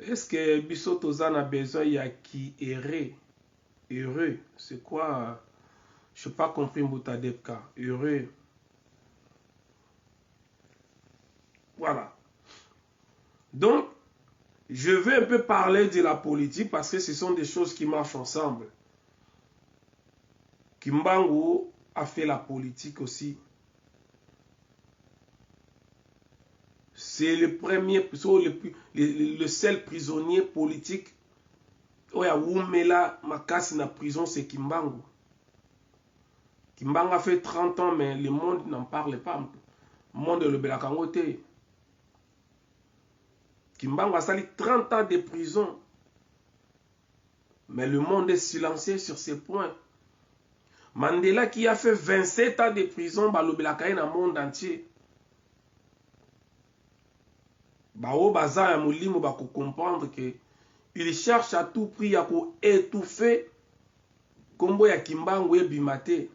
Est-ce que biso tozan a besoin ya qui erré? Heureux, c'est quoi? Je n'ai pas compris Moutadepka. Heureux. Voilà. Donc, je vais un peu parler de la politique parce que ce sont des choses qui marchent ensemble. Kimbangu a fait la politique aussi. C'est le premier, le seul prisonnier politique. Oya Wumela Makasi na prison, c'est Kimbangu. Kimbangu a fait 30 ans, mais le monde n'en parle pas. Le monde de l'Obelakangote. Kimbangu a sali 30 ans de prison. Mais le monde est silencieux sur ces points. Mandela qui a fait 27 ans de prison, l'Obelakaye dans le monde entier. Bao baza ya mulimo ba comprendre que il cherche à tout prix à étouffer Kombo ya Kimbangu et Bimate.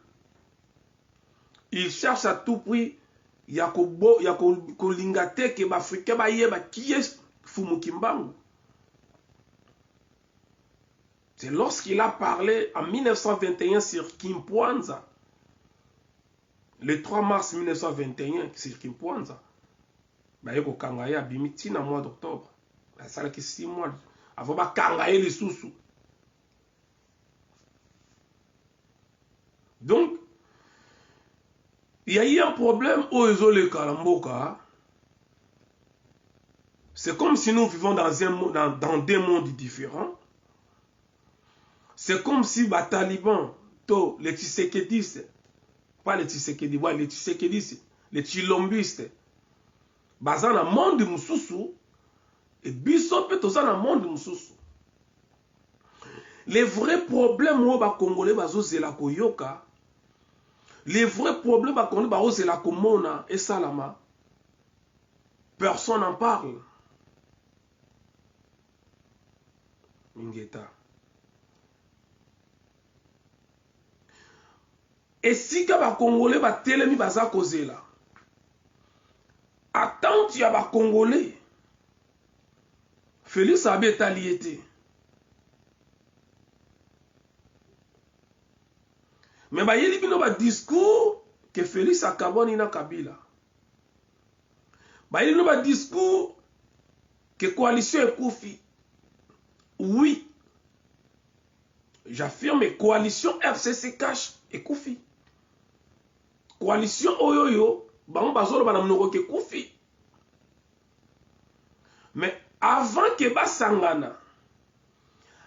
Il cherche à tout prix ya ko lingate ke ba Africain ba yeba qui est Fumu Kimbangu. C'est lorsqu'il a parlé en 1921 sur Kimpwanza. Le 3 mars 1921 sur Kimpwanza. Bayeko Kangaya Bimiti na mois d'octobre. Ça a 6 mois. Avant ba Kangaya les sous-sous. Donc, il y a eu un problème au Ezole Kalamboka. C'est comme si nous vivons dans des mondes différents. C'est comme si les talibans, les Tshisekedistes, pas les Tshisekedistes, les Tshisekedistes, les Chilombistes, dans le monde de Moussoussou, et Bissop est dans le monde de Moussoussou. Les vrais problèmes au Congolais, c'est la Koyoka. Les vrais problèmes au Congolais, c'est la Komona et Salama. Personne n'en parle. Mingeta. Et si les Congolais ba telemi baza kozela, attente ya ba Congolais, Félix Abé taliété. Mais ba yeli bino ba discours que Félix Akaboni na Kabila. Ba yeli bino ba discours que coalition est Koufi. Oui. J'affirme coalition FCC cache et Koufi. Coalition Oyoyo, bango bazolo banamnoko ke Koufi. Mais avant que ba sangana,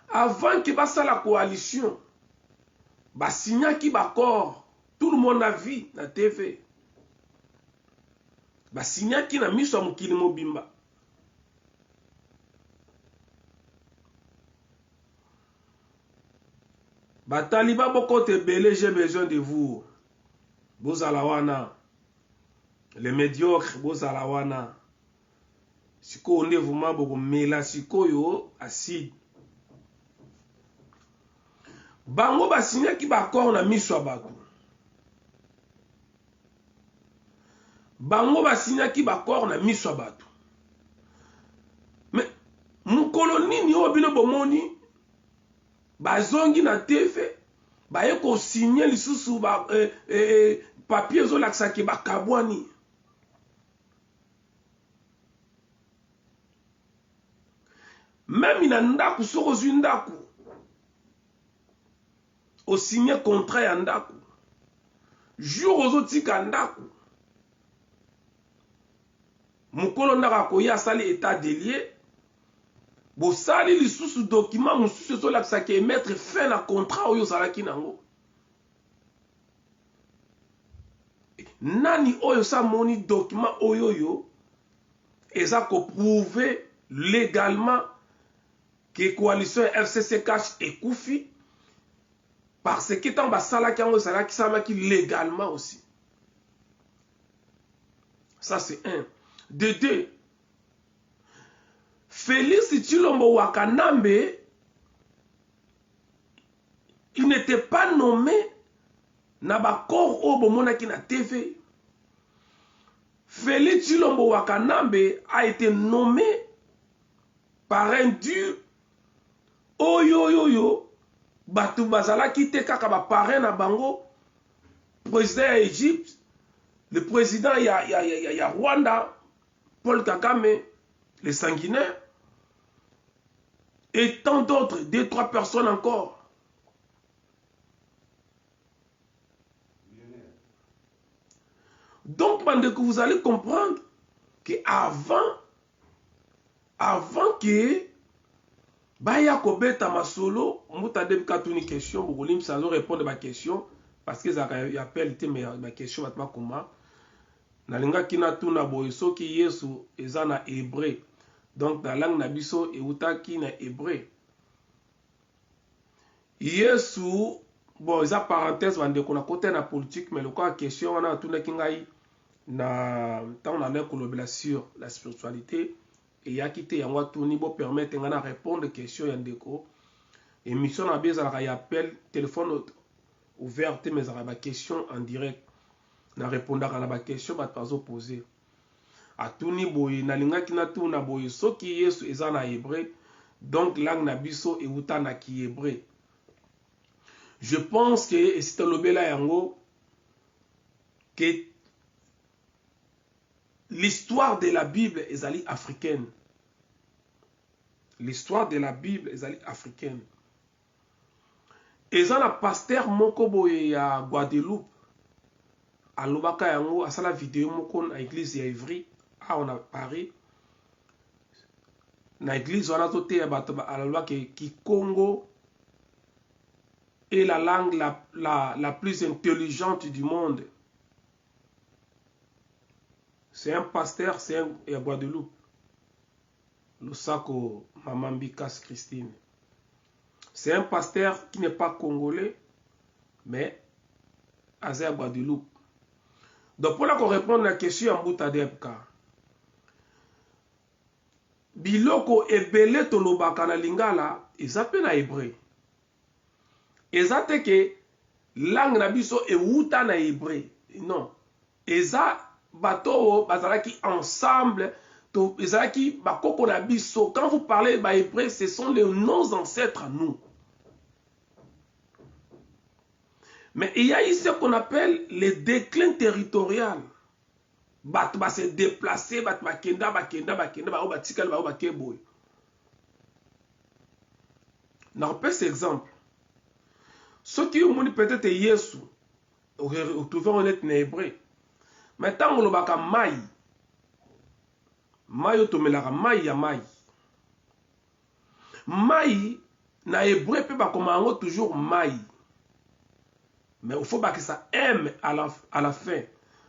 avant que ba la coalition, ba signa ki ba corps, tout le monde a vu na TV. Ba signa ki na miso mukili mobimba. Ba taliba boko te belé, j'ai besoin de vous. Bozalawana. Les médiocres, bozalawana. Siko on est vraiment beaucoup mela siko yo acide. Bango ba signa ki ba corps na miso bato. Bango ba signa ki ba corps na miso bato. Mais mon colonie ni obino bomoni bazongi na TV baye ko signer lisusu ba papier zo laksa ki ba kabwani. Même ina ndaku soko zundaku o signer contrat ya ndaku jour ozo tika ndaku mukolo ndaka koya sali état délié bo sali lisusu document mususu zo laksa ki mettre fin na contrat oyo salaki nango. Nani oyo sa moni document oyo yo eza ko prouver légalement que coalition FCC cache et Koufi parce que tant basala ki ango sala ki sama ki légalement aussi. Ça c'est un. De deux, Félix Tshilombo Wakanambe, il n'était pas nommé na ba corps au bomonaki na TV. Félix Tshilombo Wakanambe a été nommé parrain dur oyo bato bazalaki te kaka ba parrain na bango président ya Égypte, le président ya Rwanda Paul Kagame, les sanguinaires, et tant d'autres, 2-3 personnes encore. Donc, que vous allez comprendre qu'avant que Baya Kobeta Masolo, Mouta Debka une question, Bougolim, ça doit répondre à ma question, parce que ça appelle ma question, maintenant comment. Nalinga kina tuna boy soki Yesu eza na hébreu. Donc na langue na biso eutaki na hébreu. Yesu bon eza parenthèse bande kona côté na politique mais le quoi question wana tuna kingai na tant na kolobela sur la spiritualité et ya kité yango tuni bo permettre ngana répondre question ya ndeko. Émission na beza la appel téléphone ouvert mais za ba question en direct. Na répondaka na ba question batazo poser atuni boye nalingaki na tuna boye soki Yesu eza na hébreu donc langue na biso euta na ki hébreu. Je pense que c'est lobela yango que l'histoire de la Bible ezali africaine. L'histoire de la Bible ezali africaine. Eza na pasteur moko boye ya Guadeloupe alobaka yango asala vidéo moko na église ya Ivry on a Paris na église wana to te bato alobaka ki Congo est la langue la plus intelligente du monde. C'est un pasteur, c'est un à Guadeloupe. Lusako Mamambikas Christine. C'est un pasteur qui n'est pas congolais mais à Guadeloupe. Donc pour la répondre à la question en Bouta Debka, biloko ebele tolobaka na lingala ezape na hébreu. Ezate que langue na biso euta na hébreu. Non. Eza bato bazalaki ensemble to ezalaki bakoko na biso. Quand vous parlez ba hébreu, ce sont les nos ancêtres à nous. Mais il y a ici ce qu'on appelle le déclin territorial. Bat va se déplacer, bat va kenda, ba batikal, ba keboy. Na repère cet exemple. Ceux qui ont peut-être Yesu, ou trouvez honnête en hébreu. Maintenant, on le baka mai. Mai otomelaka mai ya mai. Mai, na hébreu, peut pas comme toujours mai. Mais il faut pas que ça aime à la fin.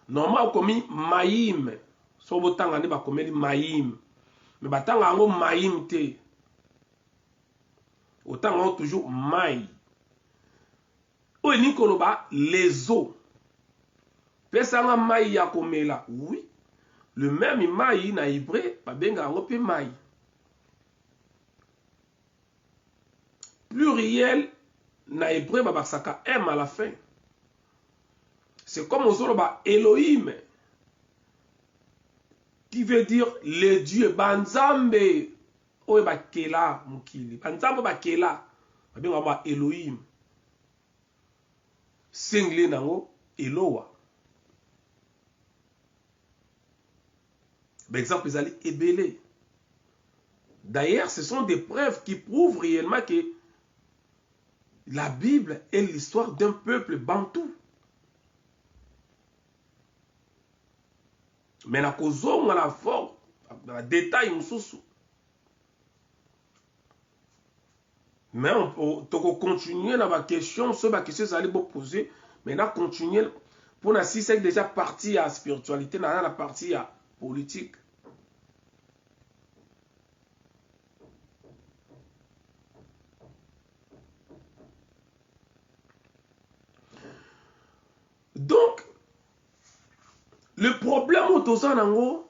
Normalement, on commis maïm. So botanga ne ba komeli maïm. Mais batanga ngo maïm te. Autant toujours maï. Ou ni koloba les eaux. Pesanga maï ya komela. Oui. Le même maï na hébreu, ba benga ngo pe maï. Pluriel na hébreu ba basaka m à la fin. C'est comme aux Zoroba Elohim, qui veut dire le Dieu. Banzambe, oye bakela mukili. Banzambe bakela, babenga ba Elohim. Single nango Eloa. Par exemple, ils allaient ébélé. D'ailleurs, ce sont des preuves qui prouvent réellement que la Bible est l'histoire d'un peuple bantou. Mais na kozonga la forme, la détail mususu. Mais on peut continuer dans la question, sur la question ça allait poser, mais là continuer pour la si c'est déjà partie à spiritualité, dans la partie à politique. Donc le problème au toza nango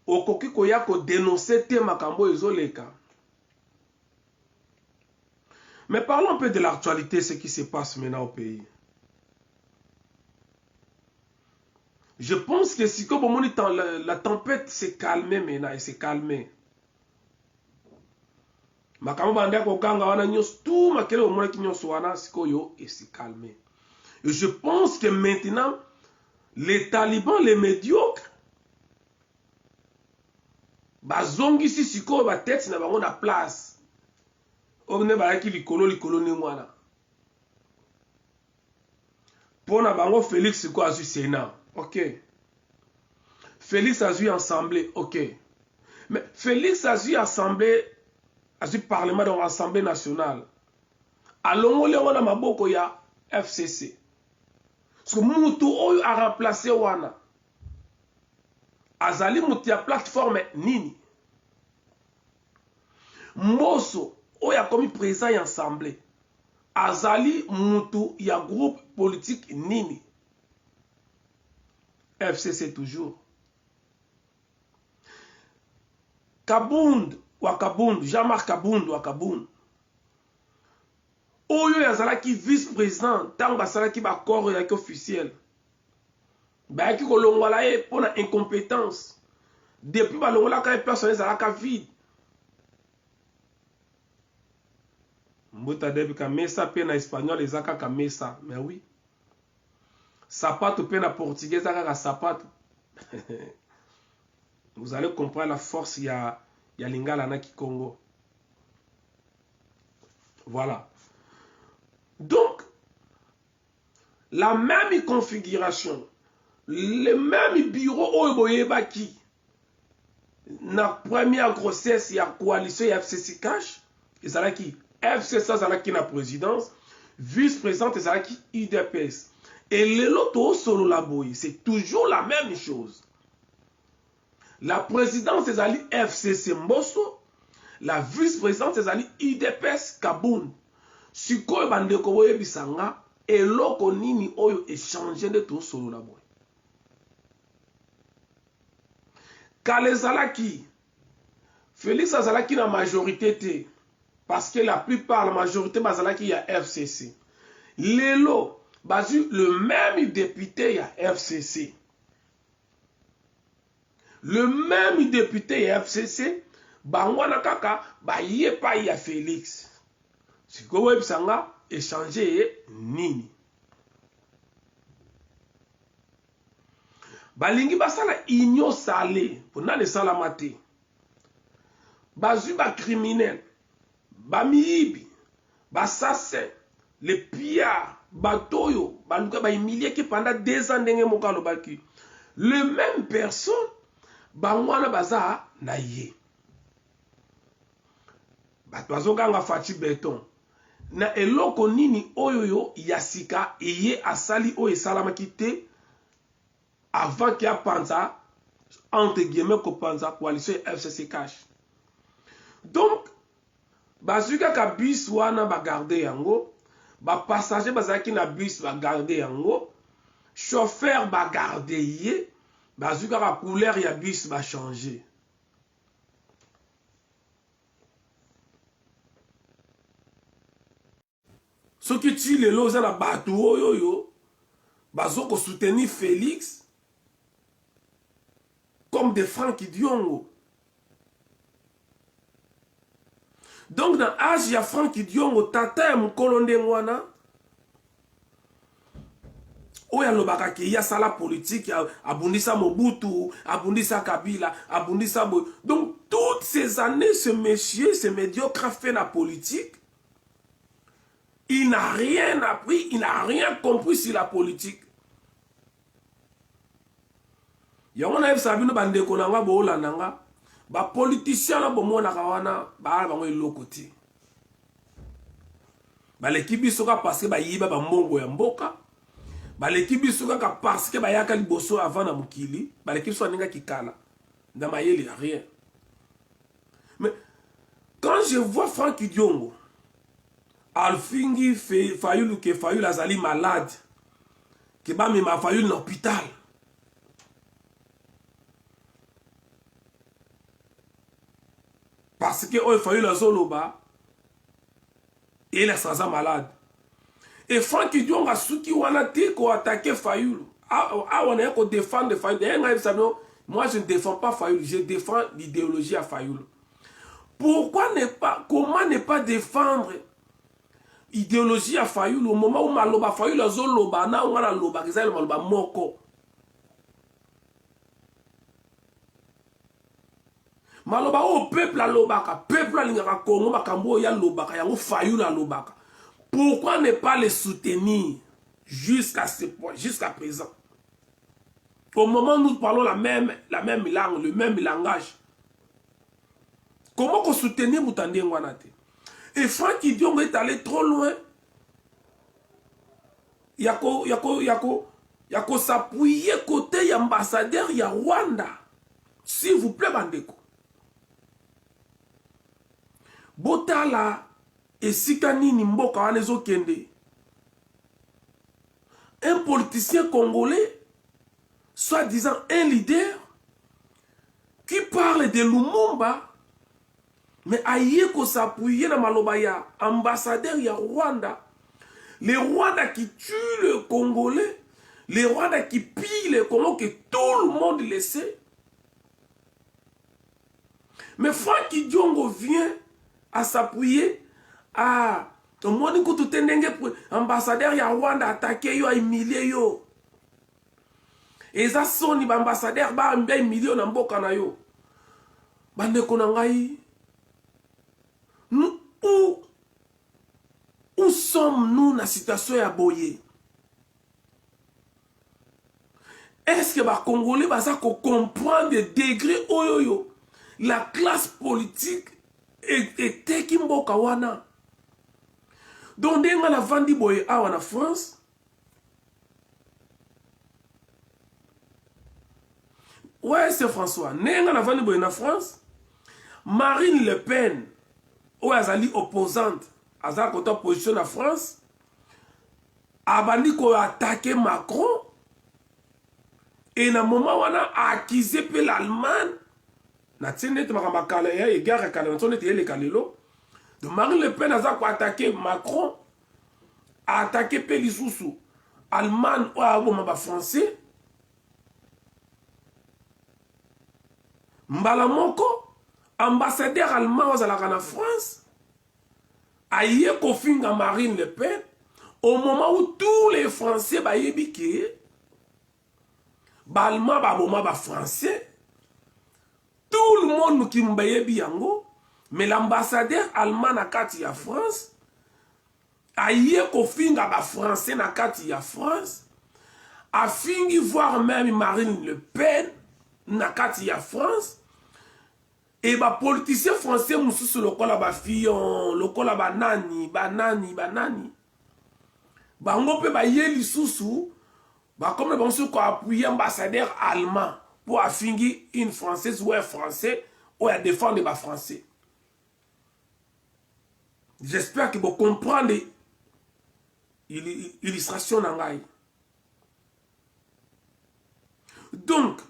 okoki koya ko dénoncer te makambo ezoleka. Mais parlons un peu de l'actualité, ce qui se passe maintenant au pays. Je pense que si comme la tempête s'est calmée maintenant, et s'est calmée. makambo banda kokanga wana nyonso tout makele omonaki nyonso wana sikoyo et se calmer. Et je pense que maintenant les talibans, les médiocres, bazongisi sikoyo ba tête na bango na place obne balaki likolo ne mwana pona bango. Félix sikoyo azwi Sénat, ok. Félix azwi assemblée, ok. Mais Félix azwi assemblée, azwi parlement, donc assemblée nationale, alongoli yango na maboko ya FCC. Parce que mutu oyo a remplacé wana azali mutu ya plateforme nini? Mbosso oyo akomi président ya assemblée azali mutu ya groupe politique nini? FCC toujours. Kabund wa Kabund, Jean-Marc Kabund wa Kabund oyo yazalaki vice-président tango basalaki bakoro yaki officiel bayaki kolongola ye mpona incompétence. Depuis balongolaka ye place ezalaka vide. Mbuta debi ka mesa pe na espagnol ezaka ka mesa, mais oui. Sapato pe na portugais ezaka ka sapato. Vous allez comprendre la force ya lingala na Kikongo. Voilà. Donc, la même configuration, le même bureau Oboyebaki, na première grossesse, il y a coalition, il y a FCC Cash, et ça là qui FCC, ça là qui na présidence, vice-présidente, et ça là qui UDPS. Et l'autre solo la boy, c'est toujours la même chose. La présidence, c'est ali FCC Mbosso, la vice-présidente, c'est ali UDPS Kaboun. Sikoyo bandeko boye bisanga eloko nini oyo échanger de tout solo la boy. Kale zalaki Félix azalaki na majorité te parce que la plupart la majorité bazalaki ya FCC. Lelo bazu le même député ya FCC. Le même député ya FCC bangwana kaka ba yepa ya Félix. Si vous avez échanger nini. Balingi basala union salé pour na le salamate. Bazu ba criminel, ba miibi, ba assassin, les pillards, batoyo, baluka ba humilié qui pendant 2 ans ndenge mokalo baki. Le même personne bangwana baza na ye. Batwazonganga fachi béton. Na eloko nini oyoyo yasika eye asali oyo esalamaki te avant qu'il y a panza entre guillemets ko panza coalition FCC Cash. Donc bazuka ka bus wana ba garder yango, ba passager bazaki na bus ba garder yango, chauffeur ba garder ye, bazuka ka couleur ya bus ba changer. Ce qui tue les lots à la bateau, yo, bazo ko soutenir Félix comme des Franck Diongo. Donc dans l'âge, il y a Franck Diongo, tata ya mukolo ndengwana. Oya lobaka ki ya sala politique, abundisa Mobutu, abundisa Kabila, abundisa Bo. Donc toutes ces années, ce monsieur, ce médiocre a fait la politique. Il n'a rien appris, il n'a rien compris sur la politique. Yango na sabino bandeko nanga bo landanga, ba politicien na bomona kawana, ba bango elokoti. Ba l'équipe bisoka parce que ba yiba ba mbongo ya mboka. Ba l'équipe bisoka parce que ba yaka liboso avant na mukili, ba l'équipe so ninga kikala. Na mayeli rien. Mais quand je vois Franck Diongo Alfingi Fayulu que Fayulu azali malade. Que ba mi ma Fayulu l'hôpital. Parce que oh Fayulu azoloba il est sans malade. Et Franck Diongo suki wana te ko attaquer Fayulu. Ah on est ko défendre Fayulu. Moi je ne défends pas Fayulu, je défends l'idéologie à Fayulu. Pourquoi ne pas, comment ne pas défendre idéologie à Fayoul au moment où Maloba Fayoul a Zoloba, na on a loba, qui le Maloba Moko. Maloba au peuple à Lobaka, peuple à l'Ingara Congo, Makambo ya Lobaka, ya Fayoul à Lobaka. Pourquoi ne pas les soutenir jusqu'à ce point, jusqu'à présent? Au moment où nous parlons la même langue, le même langage. Comment qu'on soutenir Moutandé Ngwanate? Et Franck Idiongo est allé trop loin. Yako s'appuyer côté ambassadeur ya Rwanda. S'il vous plaît, Bandeko. Botala et Sikani Nimboka Wanezo Kende. Un politicien congolais, soi-disant un leader, qui parle de Lumumba, mais aïe ko s'appuyer dans Malobaya, ambassadeur ya Rwanda, les Rwandais qui tuent le Congolais, les Rwandais qui pillent le Congo, que tout le monde le sait. Mais Franck Idiongo vient à s'appuyer à ambassadeur ya Rwanda attaqué yo, a humilié yo. Et ça son ambassadeur ba ambia humilié na mboka na yo. Bandeko na ngai, nous, où sommes-nous dans la situation ya boye? Est-ce que les Congolais comprennent des degrés oyoyo? La classe politique était Kimboka wana. Donc, dès qu'on a vendu boye en France, ouais, c'est François. Dès qu'on a vendu boye en France, Marine Le Pen, où elle est opposante, elle a une opposition en France, a bandi ko attaqué Macron, et dans le moment où on a accusé l'Allemagne, na tsene te makambakala ya egara kala ntone te ele kalelo. De Marine Le Pen a attaqué Macron, a attaqué Pelisoussou, Allemagne ou Abomaba français. Mbalamoko, ambassadeur allemand aux en France, a yé kofinga Marine Le Pen, au moment où tous les Français ba yébike, ba allemand ba boma ba français, tout le monde qui mbaye biango, mais l'ambassadeur allemand na kati ya France, a yé kofinga ba français na kati ya France, a fingi voir même Marine Le Pen na kati ya France, et ba politicien français mususu lokola ba Fillon, lokola ba nani. Bango pe ba yé lisusu, ba comme bon sur ko appuyer ambassadeur allemand pour affingi une française ou un français ou à défendre les français. J'espère que vous comprenez l'illustration d'Angaï. Donc,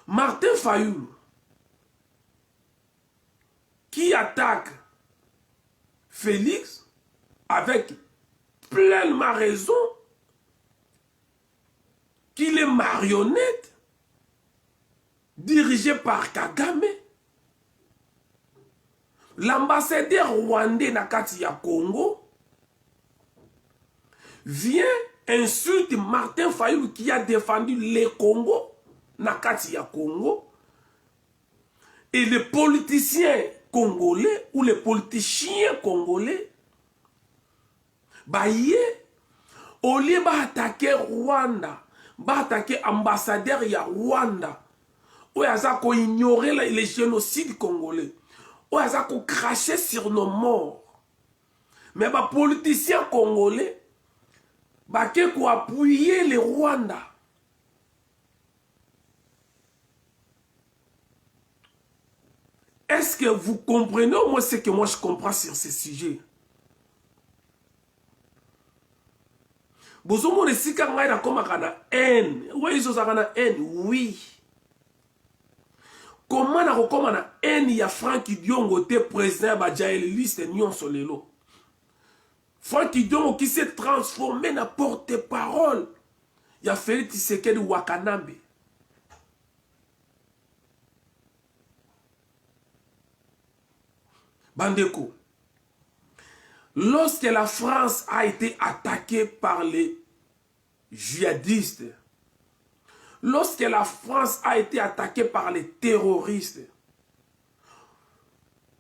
Martin Fayoul, qui attaque Félix avec pleinement raison, qu'il est marionnette, dirigé par Kagame, l'ambassadeur rwandais Nakati ya Congo, vient insulter Martin Fayoul qui a défendu les Congo, Nakati ya Congo, et les politiciens congolais ou les politiciens congolais, baye, au lieu d'attaquer Rwanda, d'attaquer ambassadeur ya Rwanda, où ils ont ignoré les génocides congolais, où ils ont craché sur nos morts. Mais les politiciens congolais, ils ont appuyé les Rwandais. Est-ce que vous comprenez au moins ce que moi je comprends sur ce sujet? Bozomo ne sika ngai na koma kana haine. Oui, ils ont kana haine, oui. Comment na kokoma na haine ya Franck Idiongo te président ba jailiste nyonso lelo. Franck Idiongo qui s'est transformé na porte-parole. Ya Félix Tshisekedi Wakanambe. Bandeko, lorsque la France a été attaquée par les djihadistes, lorsque la France a été attaquée par les terroristes,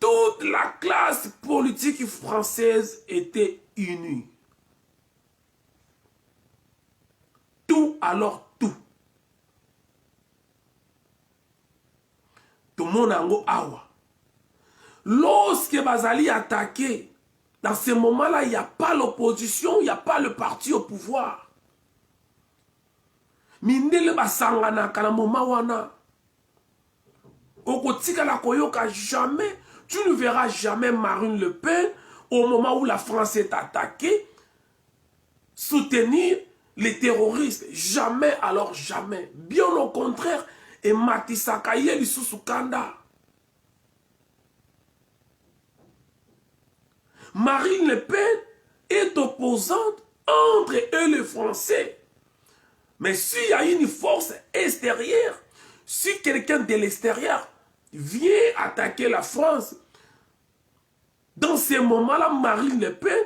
toute la classe politique française était unie. Tout, alors tout. Tout le monde a un awa. Lorsque Bazali attaqué, dans ce moment-là, il n'y a pas l'opposition, il n'y a pas le parti au pouvoir. Mindele basangana kana moment wana. Okotika la koyoka jamais, tu ne verras jamais Marine Le Pen au moment où la France est attaquée soutenir les terroristes. Jamais, alors jamais. Bien au contraire, et Matisakaye Lissoussoukanda. Marine Le Pen est opposante entre eux les Français. Mais s'il y a une force extérieure, si quelqu'un de l'extérieur vient attaquer la France, dans ces moments-là, Marine Le Pen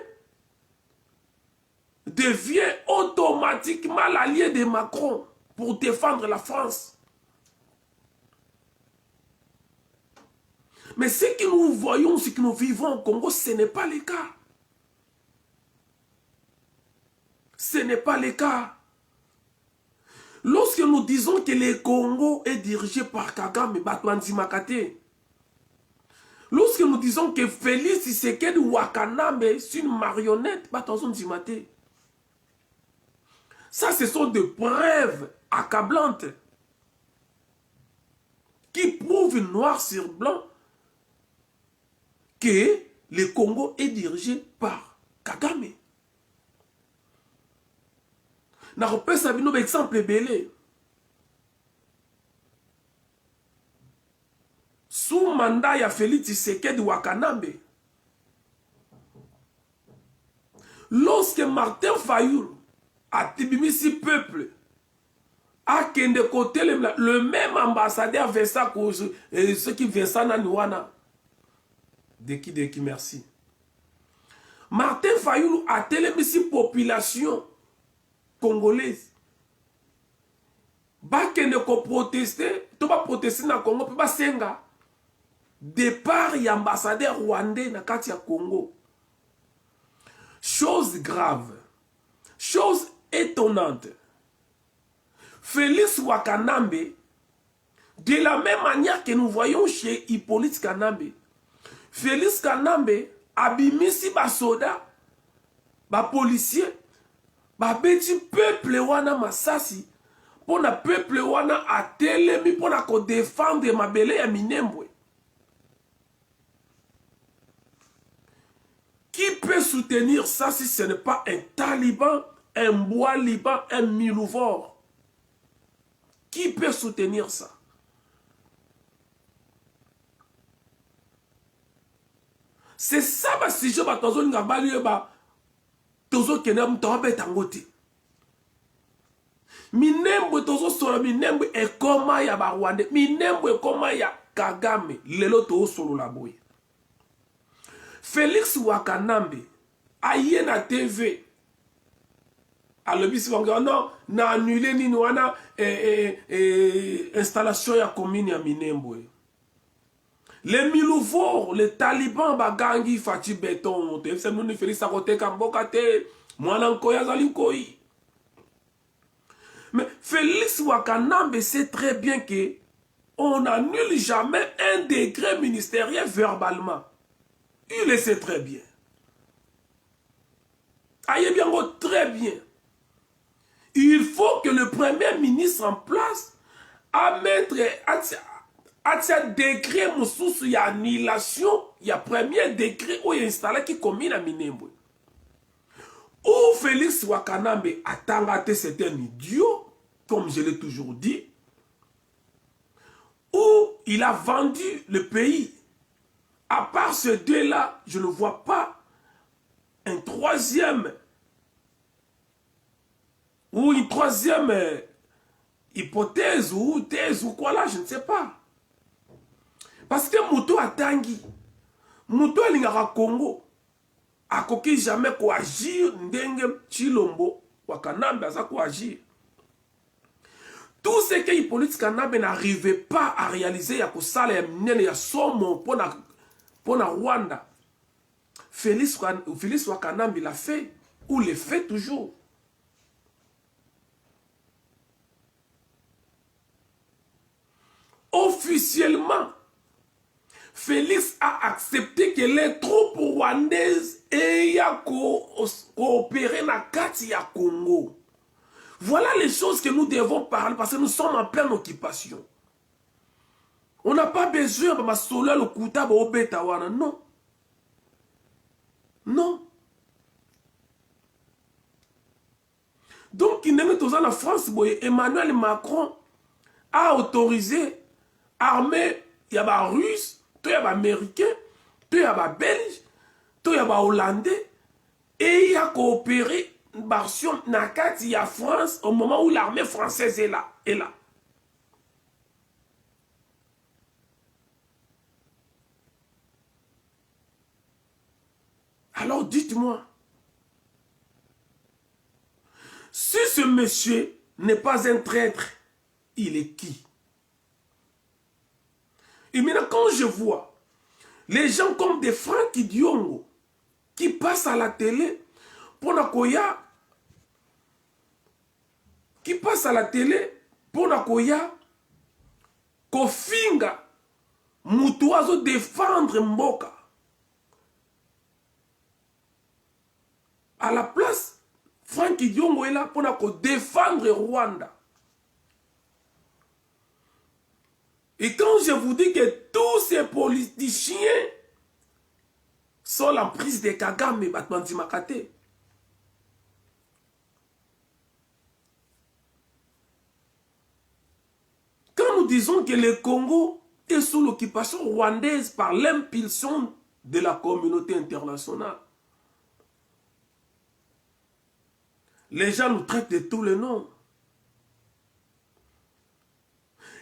devient automatiquement l'allié de Macron pour défendre la France. Mais ce que nous voyons, ce que nous vivons au Congo, ce n'est pas le cas. Ce n'est pas le cas. Lorsque nous disons que le Congo est dirigé par Kagame, Batouanzi Makate, lorsque nous disons que Félix Tshisekedi Wakanabe est une marionnette, Batouanzi Makate, ça, ce sont des preuves accablantes qui prouvent noir sur blanc que le Congo est dirigé par Kagame. Nous avons un exemple belé. Sous mandat, il y a Félix Tshisekedi Wakanabe. Lorsque Martin Fayulu a tibimisi peuple, a kende côté le même ambassadeur Vincent ce qui Vincent Naniwana. De qui, merci. Martin Fayulu a télémissi population congolaise. Ba kende ko protester, to ba protester na Congo, pe ba senga. Départ y ambassadeur rwandais na kati ya Congo. Chose grave. Chose étonnante. Félix Wakanambe, de la même manière que nous voyons chez Hippolyte Kanambe, Félix Kanambe abimisi ba soda, ba policier, ba beti peuple wana masasi, pour na peuple wana atelemi pour na ko défendre mabele ya Minembwe. Qui peut soutenir ça si ce n'est pas un taliban, un bois liban, un milouvore? Qui peut soutenir ça? C'est ça, si je vais tozo ngabali ba tozo kenem tobe tangote. Minembwe tozo solo Minembwe e koma ya ba Rwanda, Minembwe koma ya Kagame, lelo to solo la boye. Félix Wakanambe aye na TV. Alors bisi bango non na annulé ni wana installation ya commune ya Minembwe. Les milouvores, les talibans bagangi fati béton, te c'est nous Félix akote kamboka te, mwana nkoya zali nkoi. Mais Félix Wakanambe sait très bien que on n'annule jamais un décret ministériel verbalement. Il le sait très bien. Aïe bien, très bien. Il faut que le premier ministre en place à mettre à décret moussous y a annulation, il y a premier décret où il est installé qui commune à Minembwe. Où Félix Wakanambe a tangaté, c'est un idiot, comme je l'ai toujours dit, où il a vendu le pays. À part ces deux-là, je ne vois pas un troisième ou une troisième hypothèse ou thèse ou quoi là, je ne sais pas. Parce que Moutou a tangi. Muto alingaka Congo. Akoki jamais koagir ndenge Chilombo Wakanambe aza koagir. Tout ce que Hippolyte Kanambe n'arrivait pas à réaliser ya kosala ya minene ya somo pona Rwanda. Félix Wakanambe l'a fait ou le fait toujours. Officiellement, Félix a accepté que les troupes rwandaises aient coopéré dans Kati ya Congo. Voilà les choses que nous devons parler parce que nous sommes en pleine occupation. On n'a pas besoin de solo le kuta ba obeta wana, non. Non. Donc, il n'est pas en France, Emmanuel Macron a autorisé l'armée, il y a des Russes, il y a des Américains, il y a des Belges, il y a des Hollandais, et il a coopéré dans Nakati à France au moment où l'armée française est là. Alors dites-moi, si ce monsieur n'est pas un traître, il est qui? Et maintenant, quand je vois les gens comme des Franck Diongo qui passent à la télé pour Nakoya, Kofinga, Mutuazo défendre Mboka. À la place, Franck Diongo est là pour défendre Rwanda. Et quand je vous dis que tous ces politiciens sont l'emprise de Kagame, Batmanti Makate. Quand nous disons que le Congo est sous l'occupation rwandaise par l'impulsion de la communauté internationale, les gens nous traitent de tous les noms.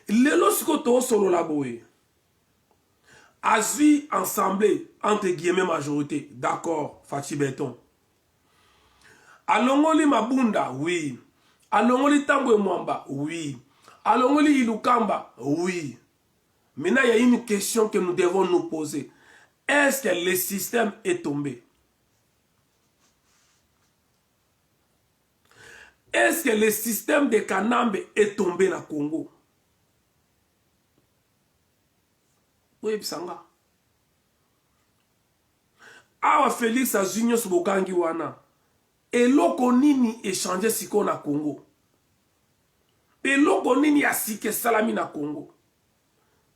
Lorsque solo la boé, Asie ensemble, entre guillemets majorité, d'accord, Fachi Béton. Alongoli Mabunda, oui. Alongoli Tambwe Mwamba, oui. Alongoli Ilukamba, oui. Maintenant, il y a une question que nous devons nous poser. Est-ce que le système est tombé? Est-ce que le système de Kanambe est tombé dans le Congo? Oui, Bisanga. Awa Félix a Junior Subokangi wana. Et loko nini échangé siko na Congo. Et loko nini asike salami na Congo.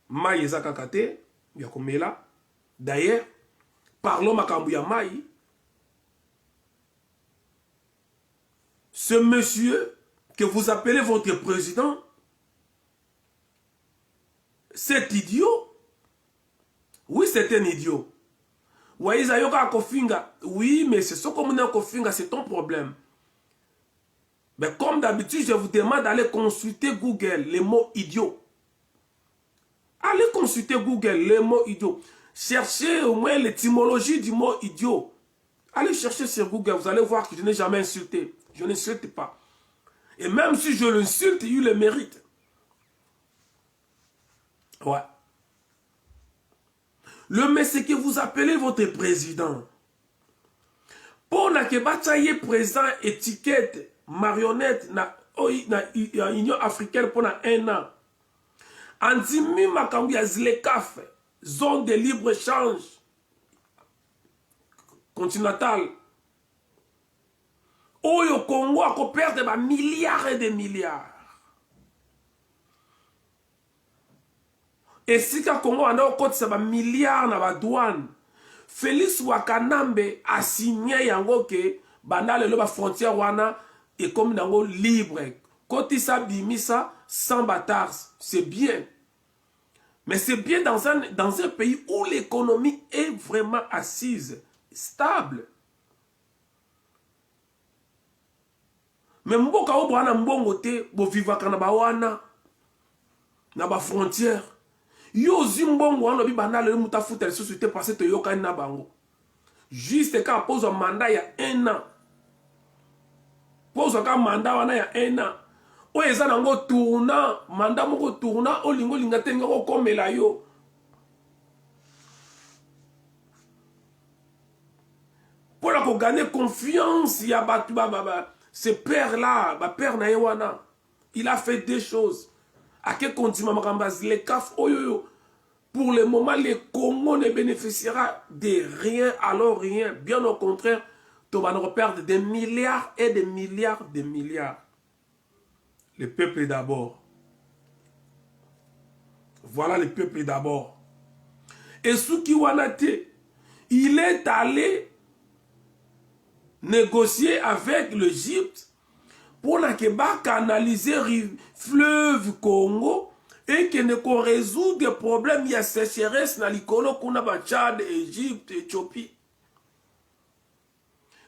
Mai ezaka kate, yakomela. D'ailleurs, parlons makambu ya mai. Ce monsieur que vous appelez votre président, cet idiot, oui, c'est un idiot. Oui, mais c'est ce qu'on a Kofinga, c'est ton problème. Mais comme d'habitude, je vous demande d'aller consulter Google, les mots idiot. Allez consulter Google, les mots idiot. Cherchez au moins l'étymologie du mot idiot. Allez chercher sur Google, vous allez voir que je n'ai jamais insulté. Je n'insulte pas. Et même si je l'insulte, il le mérite. Ouais. Le monsieur que vous appelez votre président, pour que bataille présent étiquette marionnette na Union africaine pendant 1 an, Andimi Makambi ya Zlekaf, zone de libre-échange continentale, Oyo Congo a perdre des milliards et des milliards. Et si le Congo a des milliards dans la douane, Félix Wakanambe a signé que la frontière wana est comme libre. Quand il s'est bimisa sans bâtard, c'est bien. Mais c'est bien dans un pays où l'économie est vraiment assise, stable. Mais mboka obwana mbongo te bo vivaka na ba wana na ba frontière. yo zimbongo wana bi banale le muta futa société parce que yo ka na bango juste quand pose un mandat il y a 1 an pose un mandat wana ya 1 an o eza nango tourna mandat moko tourna o lingo linga tenga ko komela yo pour la ko gagner confiance ya ba ce père là ba père na wana il a fait des choses à quel continent makambaz les CAF oyoyo. Pour le moment, le Congo ne bénéficiera de rien, alors rien. Bien au contraire, tu vas nous perdre des milliards et des milliards de milliards. Le peuple d'abord. Voilà le peuple d'abord. Et Souki Wanate, il est allé négocier avec l'Égypte pour canaliser le fleuve Congo et que ne résout des problèmes, il y a sécheresse dans l'Ikolo, qu'on a Tchad, Égypte, Éthiopie.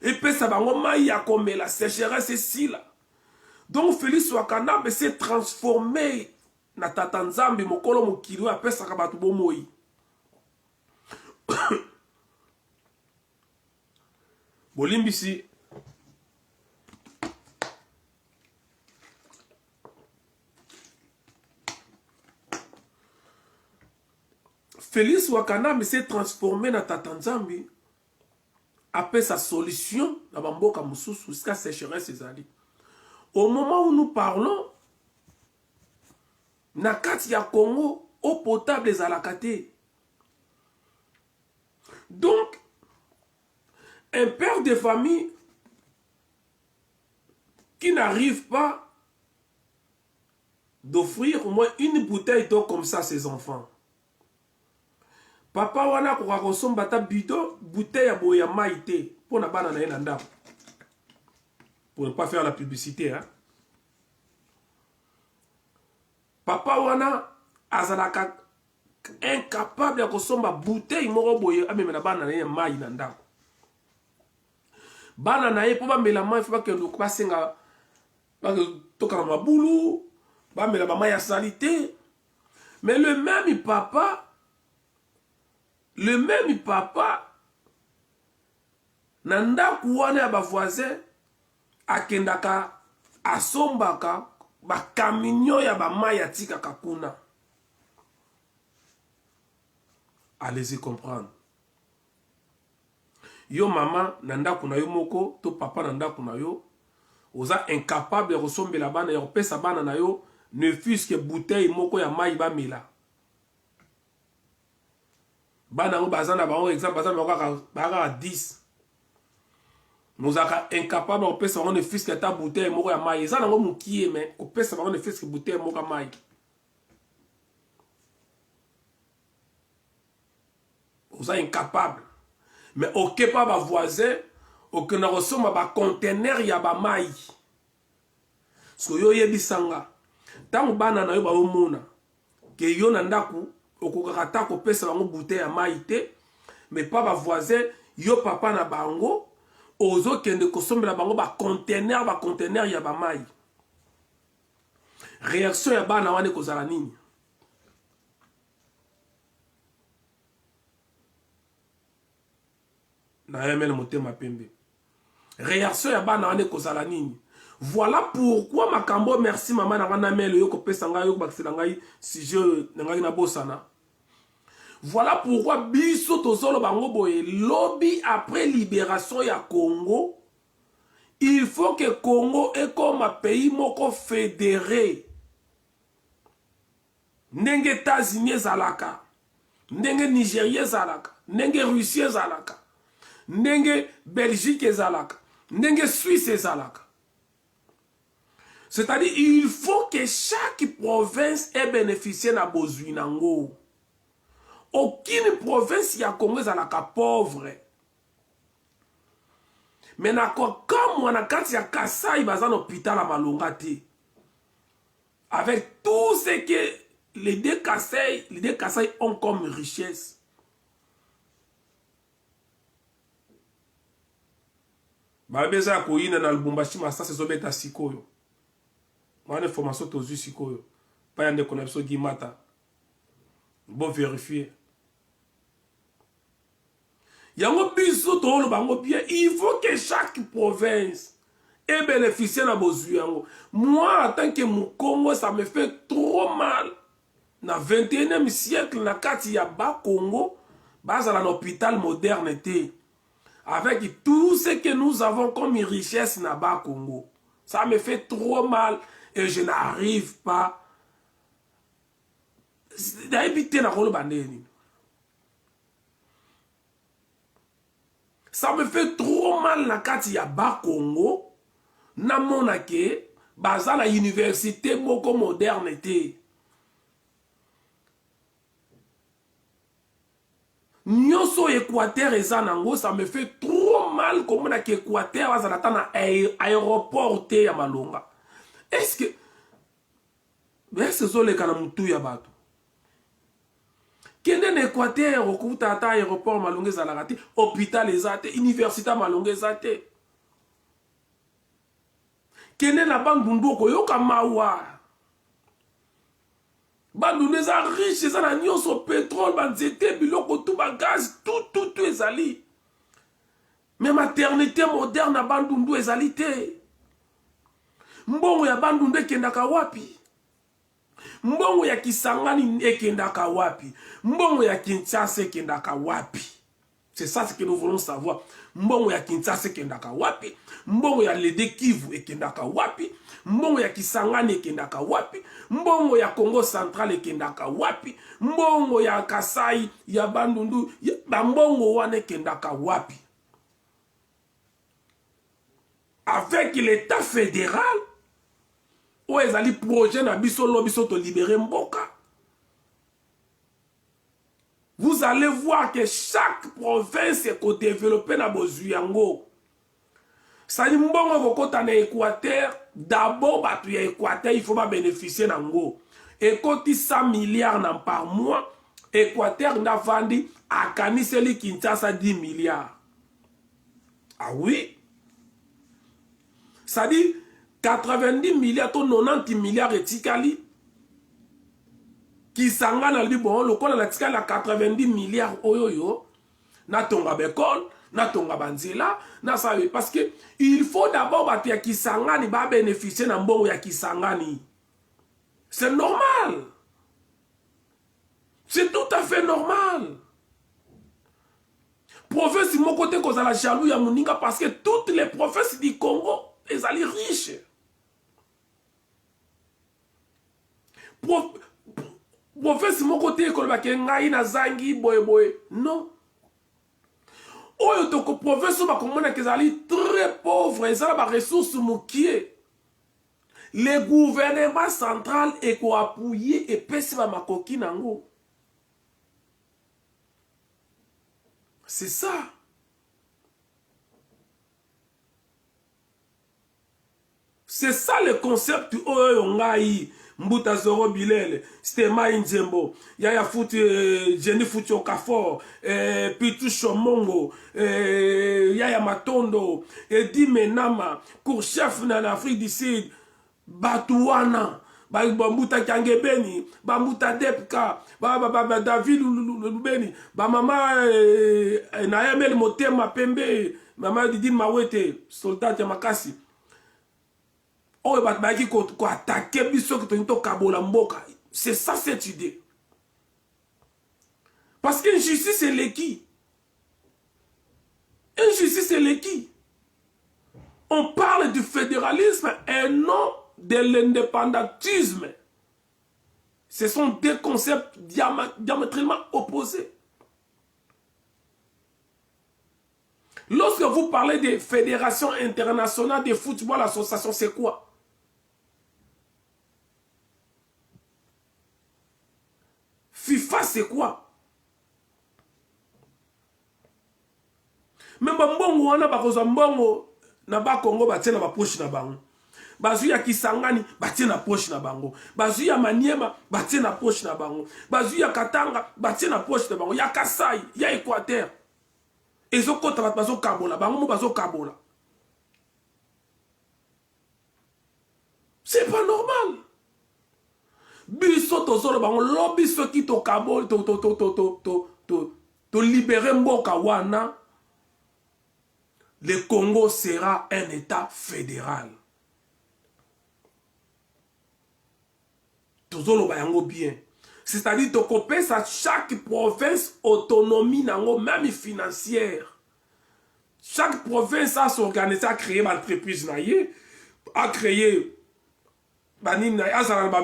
Et puis ça va, il y a comme la sécheresse ici là. Donc Félix Wakana s'est transformé dans Tatanzambi, Mokolo Mokilo, après ça va tout bon moi. Bolimbisi. Félix Wakana s'est transformé dans Tatanzambi après sa solution dans Bamboka Moussous jusqu'à sécheresse et ali. Au moment où nous parlons, Nakati ya Congo, eau potable les alakate. Donc, un père de famille qui n'arrive pas d'offrir au moins une bouteille d'eau comme ça à ses enfants. Papa wana koka kosomba ta bidon bouteille ya boya maïté pour na bana na ye na ndako. Pour ne pas faire la publicité hein. Papa wana azalaka incapable de kosomba bouteille moko boye ameme na bana na ye mai na ndako. Bana na ye po ba mela mai faut ba kendo ko basenga ba toka na mabulu ba mela ba mai ya salité. Mais le même papa nanda kuwane ya ba voisin akendaka asombaka ba camion ya ba mai ya tika kakuna. Allez-y comprendre. Yo maman nanda kuna yo moko to papa nanda kuna yo oza incapable de resomber la bana ya pesa bana na yo ne fût-ce que bouteille moko ya mai ba mila. Bana ngo bazana ba exemple bazana ba 10. Nous aka incapable de pesa on ne fût-ce que ta bouteille moko ya mai. Ezana ngo mukie mais ko pesa ba on ne fût-ce que bouteille moko ya mai. Vous êtes incapable. Mais ok pas ma voisin, ok na resoma ba conteneur ya ba mai. So yo yebisanga. Tango bana na yo ba omona. Ke yo na ndaku okokata ko pesa bango bouteille ya mai te, mais pas ba voisin, yo papa na bango ozo kende kosombela bango ba conteneur ya ba mai. Réaction ya bana wane kozala nini? Réaction ya bana wane kozala nini? Voilà pourquoi makambo merci maman na wana melo yo kopesa ngai yo bakisela ngai sujet na ngai na bosana. Voilà pourquoi biso tozolo bango boye lobby après libération ya Congo. Il faut que Congo est comme un pays moko fédéré. Ndenge États-Unis zalaka, ndenge Nigeria zalaka, ndenge Russie zalaka, ndenge Belgique zalaka, ndenge Suisse zalaka. C'est-à-dire il faut que chaque province ait bénéficié na bozui nango. Aucune province ya Congo zalaka pauvre. Mais comme on a quand ya Kasai bazan hôpital à Malonga te. Avec tout ce que les deux Kasai ont comme richesse. Babeza ko ina na Lubumbashi masa se zobeta sikoyo. Mwana formation tozu sikoyo. Pa yande konapso gimata. Bon vérifier. Yango biso tolo bango bien, il faut que chaque province ait bénéficié na bozu yango. Moi en tant que Mukongo, ça me fait trop mal. Na 21e siècle na kati ya ba Congo, base à l'hôpital moderne té. Avec tout ce que nous avons comme richesse na ba Congo. Ça me fait trop mal et je n'arrive pas d'éviter na rolo bandeni. Ça me fait trop mal na kati ya ba Congo. Na mona ke baza la université moko moderne te. Nyonso Équateur eza nango, ça me fait trop mal comme na ke Équateur baza na tana aéroport te ya malonga. Est-ce que est-ce zo le kana mutu ya bato? Kende na Équateur okuta ata aéroport malonga ezalaka te, hôpital eza te, université malonga eza te. Kende na Bandundu koyoka mawa. Bandundu eza riche, eza na nyonso pétrole, banzete, biloko tout ba gaz, tout ezali. Mais maternité moderne na Bandundu ezali te. Mbongo ya Bandundu ekendaka wapi? Mbongo ya Kisangani ekendaka wapi? Mbongo ya Kinshasa ekendaka wapi? C'est ça ce que nous voulons savoir. Mbongo ya Kinshasa ekendaka wapi? Mbongo ya Lede Kivu ekendaka wapi? Mbongo ya Kisangani ekendaka wapi? Mbongo ya Congo Central ekendaka wapi? Mbongo ya Kasai, ya Bandundu, mbongo wana ekendaka wapi? Avec l'État fédéral, où ils allaient projet na biso lo biso to libérer mboka. Vous allez voir que chaque province est développée na bozuyango. Ça dit mbongo kokota na Équateur, d'abord batu ya Équateur il faut pas bénéficier nango. Et koti 100 milliards nan par mois, Équateur na vandi akaniseli Kinshasa 10 milliards. Ah oui? Ça dit 90 milliards to 90 milliards etikali. Kisangana li bon lokola na tikali na 90 milliards oyoyo na tonga bekol na tonga banzela na sawe parce que il faut d'abord batu ya Kisangani ba bénéficier na mbongo ya Kisangani. C'est normal. C'est tout à fait normal. Province mon côté cause la jaloux ya moninga parce que toutes les provinces du Congo elles allaient riches. Province mon côté kolba ke ngai na zangi boy non. Oyo toko province ba komona ke zali très pauvre, ezala ba ressources mokie. Le gouvernement central est ko appuyer et pesi ba makoki nango. C'est ça. C'est ça le concept oyo ngai Mbuta Zoro Bilele, Stema Inzembo, Yaya Futi, Jenny Futi Okafor, Pitu Shomongo, Yaya Matondo, Edi Menama, Courchef en Afrique du Sud, Batouana, Bambuta Kangebeni, Bambuta Depka, David Lubeni, Mama Naemel Motema Pembe, Mama Didi Mawete, soldat Yamakasi. C'est ça cette idée. Parce qu'injustice c'est l'équi. Injustice c'est l'équi. On parle du fédéralisme et non de l'indépendantisme. Ce sont deux concepts diamétralement opposés. Lorsque vous parlez de fédération internationale de football association, c'est quoi? FIFA, c'est quoi? Même mbongo wana bakoza mbongo na ba Congo batie na ba poche na bango. Bazu ya Kisangani batie na poche na bango. Bazu ya Maniema batie na poche na bango. Bazu ya Katanga batie na poche na bango. Ya Kasai, ya Équateur. Ezo kota bazo kabola, bango mo bazo kabola. C'est pas normal. biso tozolo bango lobi soki tokabo to libérer mboka wana, le Congo sera un état fédéral. Tozolo bayango bien. C'est-à-dire que à chaque province autonomie nango, même financière. Chaque province a s'organisé, a créé une entreprise, a créé un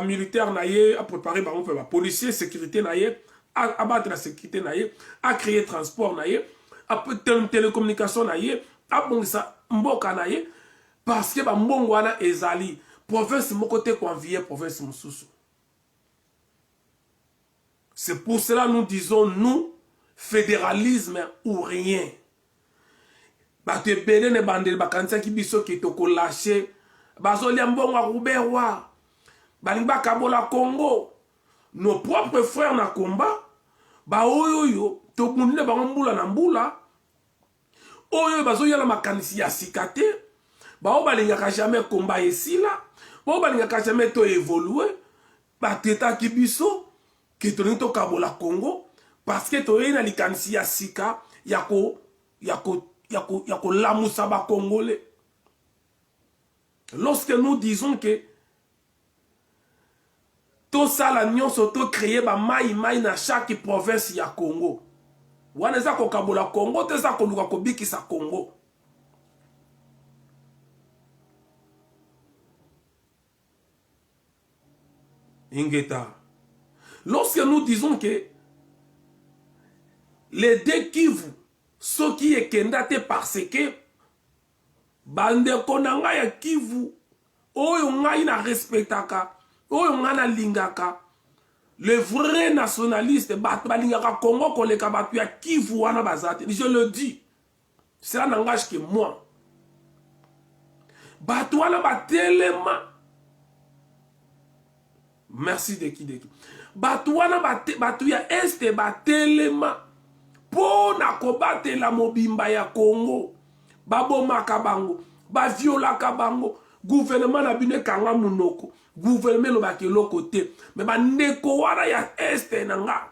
militaire, a préparé un policier, sécurité, a battre la sécurité, a créé transport, a télécommunication, a bon ça, mboka, parce que mbongo wana ezali, province mokote convier province mususu. C'est pour cela nous disons, nous, fédéralisme ou rien. Bato ebele ne bandeli bakanisa ki biso ki toko lâché. Bazolia mbongo a Ruberwa. Balingi kabola Congo. Nos propres frères na combat. Ba oyoyo, tokundine bango mbula na mbula. Oyo bazoya na makanisi ya sikate. Ba o balingaka jamais combat esila. Ba o balingaka jamais to évoluer. Ba teta ki biso. Que toni to kabola Congo parce que to ina likanisi ya sika yako lamusa ba congolais. Lorsque nous disons que to sala nyonso to créer ba mai na chaque province ya Congo, wana za ko kabola Congo te za ko luka ko bikisa Congo. Ingeta. Lorsque nous disons que les deux Kivu, ceux qui est kendate parce que bande konanga ya Kivu, oyo ngai na respectaka, oyo ngai na lingaka, le vrai nationaliste, balingaka Congo koleka batu ya Kivu wana bazate. Je le dis, cela n'engage que moi. Batu wana batelema. Merci de qui. Batu wana batu ya este batelema pona kobate la mobimba ya Congo, babomaka bango, baviolaka bango, gouvernement na bine kanga munoko, gouvernement lo bakelo côté, mais bandeko wana ya este nanga.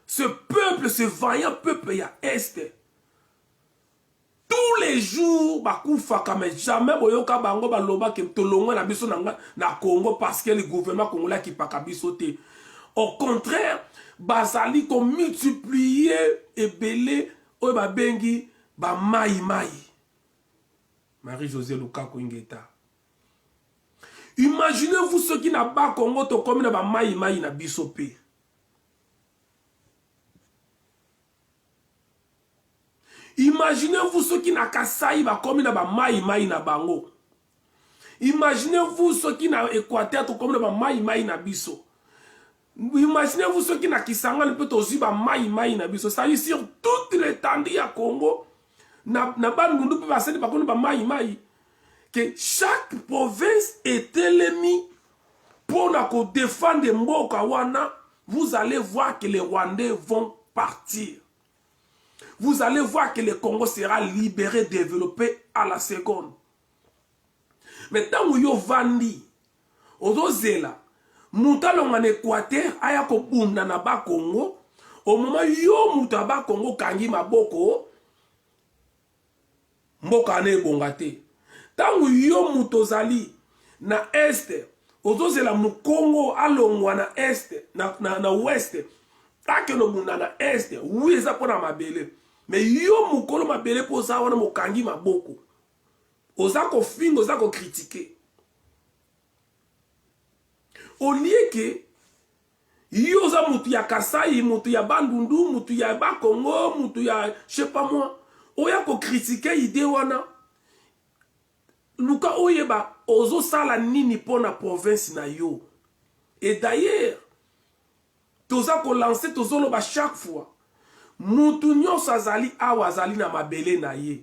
Ce peuple, ce vaillant peuple ya este, tous les jours bakufaka, mais jamais boyoka bango baloba ke tolongo na biso na Congo parce que le gouvernement congolais qui paka biso te. Au contraire, bazali ko multiplier et belé o ba bengi ba mai. Marie-Josée Lukaku Ingeta. Imaginez-vous ce qui n'a pas Congo to comme na ba mai na biso pe. Imaginez-vous ceux qui n'a Kasaï va comme na ba mai na bango. Imaginez-vous ceux qui n'a Équateur comme na ba mai na biso. Imaginez-vous ceux qui n'a Kisanga peut aussi ba mai na biso. Ça veut dire sur toute l'étendue à Congo na ba ngundu peut passer par contre ba mai que chaque province est ennemie pour na ko défendre mboka wana. Vous allez voir que les Rwandais vont partir. Vous allez voir que le Congo sera libéré, développé à la seconde. Mais tant que vous vandi, au zela, moutalon en Équateur, ayako bunda na ba Congo, au moment yo moutaba Congo kangi maboko, mboka ne bongate. Tant que yo moutozali na este, au zela mu Congo alongwa na este, na ouest, take no bunda na este, oui eza pona mabele. Mais yo mukolo mabele po za wana mokangi maboko. Oza ko fingo, oza ko critiquer. Au lieu que yo za mutu ya Kasai, mutu ya Bandundu, mutu ya Bakongo, mutu ya je sais pas moi, oya ko critiquer idée wana. Luka oyeba ozo sala nini pona province na yo. Et d'ailleurs, toza ko lancer tozolo ba chaque fois. Mutu nyonso azali awa azali na mabele na ye.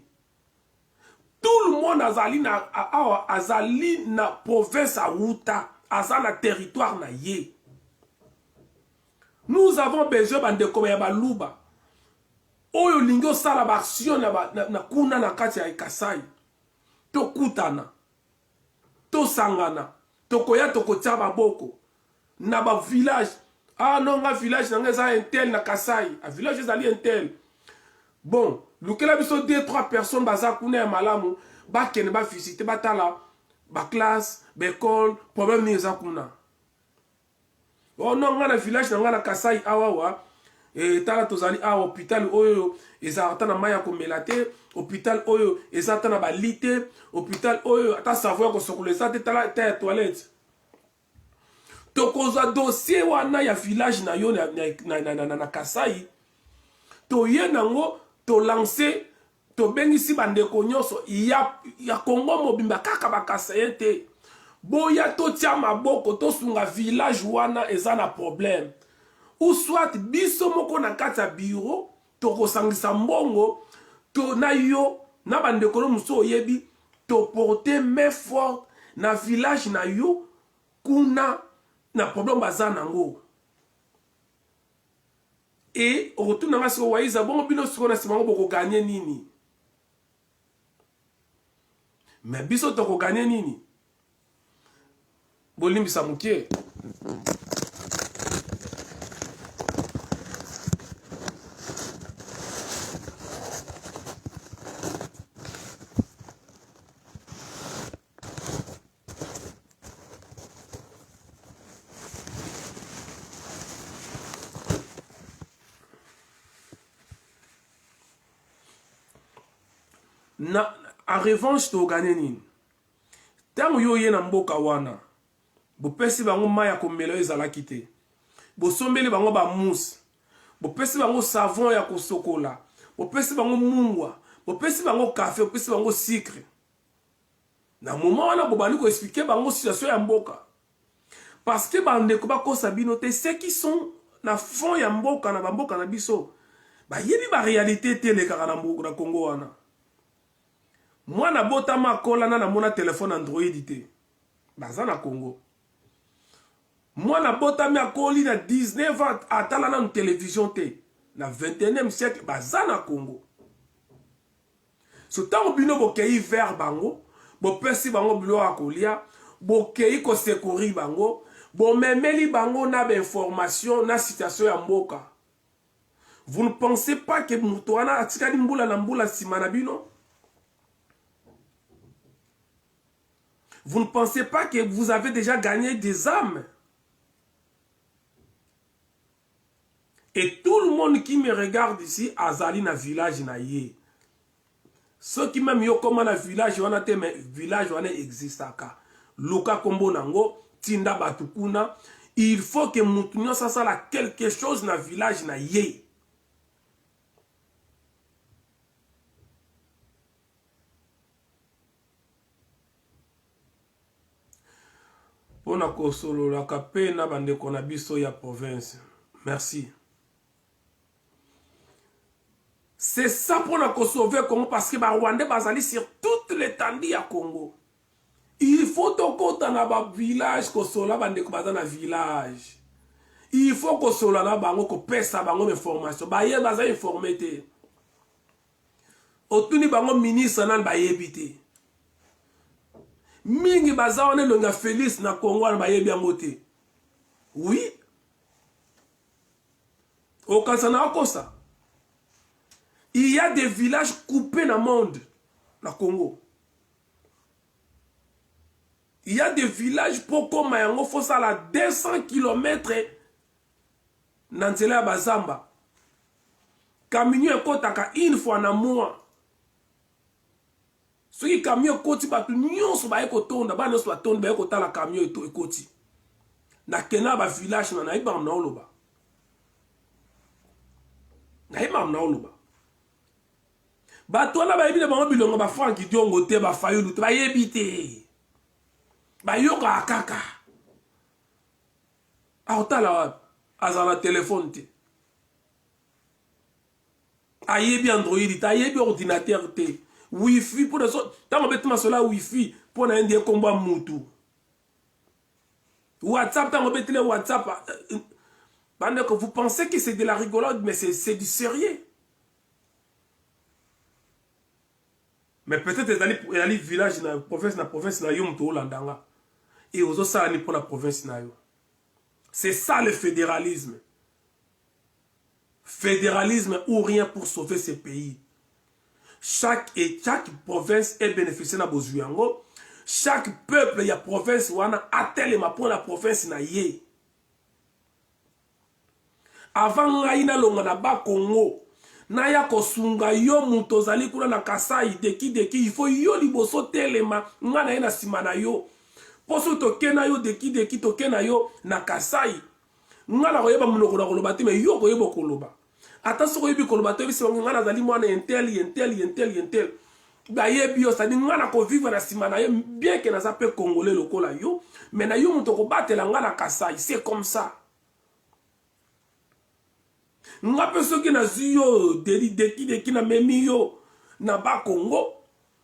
Tout le monde azali na awa azali na province a Wuta, azali na territoire na ye. Nous avons besoin de comme ya baluba. Oyo lingo sala ba action na kuna na kati ya Kasai. To kutana. To sangana. tokoya tokotia baboko na ba village. Ah non, nga village na nga un tel na Kasai, a village ezali un tel. Bon, lukela biso 2-3 personnes baza kuna ya malamu ba kene ba visiter batala ba classe, ba école, problème ni eza kuna. Oh non, nga na village na nga na Kasai awawa tala tozali a hôpital oyo eza ata na maya komela te, hôpital oyo eza ata na balite, hôpital oyo ata savon ya kosokola eza te, tala ta ya toilette. Tokozwa dossier wana ya village na yo na Kasai, toye nango to lancer to bengisi bandeko nyonso ya Congo mobimba kaka bakasayen te. Boya to tia maboko to sunga village wana eza na problème. Ou soit biso moko na kati ya bureau to kosangisa mbongo to na yo na bandeko no muso yebi to porter main forte na village na yo kuna na problème baza nango. Et retour na ngasi waiza bongo bino siko na simango boko gagner nini. Mais biso to ko gagner nini? Bolimbisa mukie. En revanche, to gagner nini. Tango yo ye na mboka wana, bo pesi bango maya komelo ezalaki te. Bo sombeli bango ba mousse. Bo pesi bango savon ya kosokola. Bo pesi bango mungwa. Bo pesi bango café, bo pesi bango sucre. Na moment wana bo bali ko expliquer bango situation ya mboka. Parce que bandeko ba kosa bino te, ceux qui sont na fond ya mboka na bamboka na biso, ba yebi ba réalité te le kaka na mboka na Congo wana. Moi na bota makola na mona téléphone Android te. Baza na Congo. Moi na bota mi akoli na 19 ans atala na télévision te. Na 21e siècle baza na Congo. So tango bino bokei vers bango, bo pesi bango bilo akolia, bokei ko sekori bango, bo memeli bango na ba information na situation ya mboka. Vous ne pensez pas que muto wana atikali mbula na mbula sima na bino? Vous ne pensez pas que vous avez déjà gagné des âmes? Et tout le monde qui me regarde ici, azali na village na ye. Ceux qui même yo comme na village, wana te mais village wana existaka. Luka kombo nango, tinda batukuna. Il faut que mutunyo sasala quelque chose na village na ye. Pona kosolo la kapena bande konabiso ya province. Merci. C'est ça pour la sauver Congo parce que les Rwandais basali sur toute l'étendue à Congo. Il faut que dans le village kosola bande ko bazana village. Il faut kosola na bango ko pesa bango information. Ba ye baza informé te. Otuni bango ministre nan ba yebite. Mingi baza wane longa Félix na Congo na ba yebi angote. Oui. Au Kansana Okosa. Il y a des villages coupés dans le monde, la Congo. Il y a des villages pour comme il faut ça à 200 km dans le Bazamba. Camion kotaka une fois dans le mois. Ce qui camion koti batu nyonso ba ekotonda ba nyonso batonda ba ekotala camion ekoti. Na kena ba village na iba na oloba. Na iba na oloba. Bato wana bayebi na bango bilongo ba Frank Diongo te ba Fayulu te bayebi te. Ba yoka akaka. Aotala wapi azana téléphone te. Ayebi Android te, ayebi ordinateur te. Wi-Fi pour les autres. Tant on met cela Wi-Fi pour un des combats mutu. WhatsApp, tant on met le WhatsApp. Vous pensez que c'est de la rigolade, mais c'est du sérieux. Mais peut-être dans les villages, dans la province, na yom to landanga. et aux salani pour la province nayo. C'est ça le fédéralisme. Fédéralisme ou rien pour sauver ce pays. Chaque province est bénéficiaire na bozuyango. Chaque peuple, il y a province wana atelema pour la province na ye. Avant ngai na longa na ba Congo, na ya kosunga yo muto zali kuna na Kasai deki il faut yo liboso telema nga na ye na sima na yo. Poso toke na yo deki toke na yo na Kasai. Nga na koyeba munoko na koloba te me yo koyeba koloba. Ata soko yebi koloba te bisi nga na zali mwana intel. Ba yebi yo sa di nga na ko vivre na sima na yo bien que na za pe congolais lokola yo, mais na yo muto ko batela nga na Kasai, c'est comme ça. Nga pe soki na ziyo deki na memi yo na ba Congo,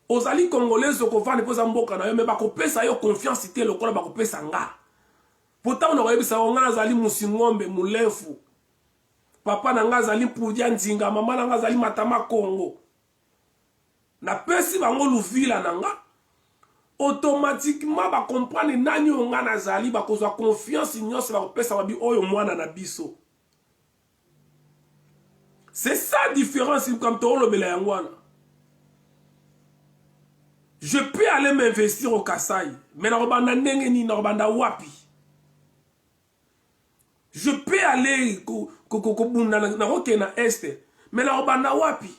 ozali congolais soko vani poza mboka na yo me ba ko pesa yo confiance te lokola ba ko pesa nga. Pourtant on aurait vu ça on a zali musingombe mulefu. Papa na nga zali pudia nzinga, mama na nga zali matama Congo. Na pesi bango luvila na nga. Automatiquement ba comprendre nani on nga na zali ba kozwa confiance nyonso ba kopesa ba bi oyo mwana na biso. C'est ça la différence comme toi le belangwana. Je peux aller m'investir au Kasai, mais na robanda ndenge ni na robanda wapi. Je peux aller na Est, mais na robanda wapi.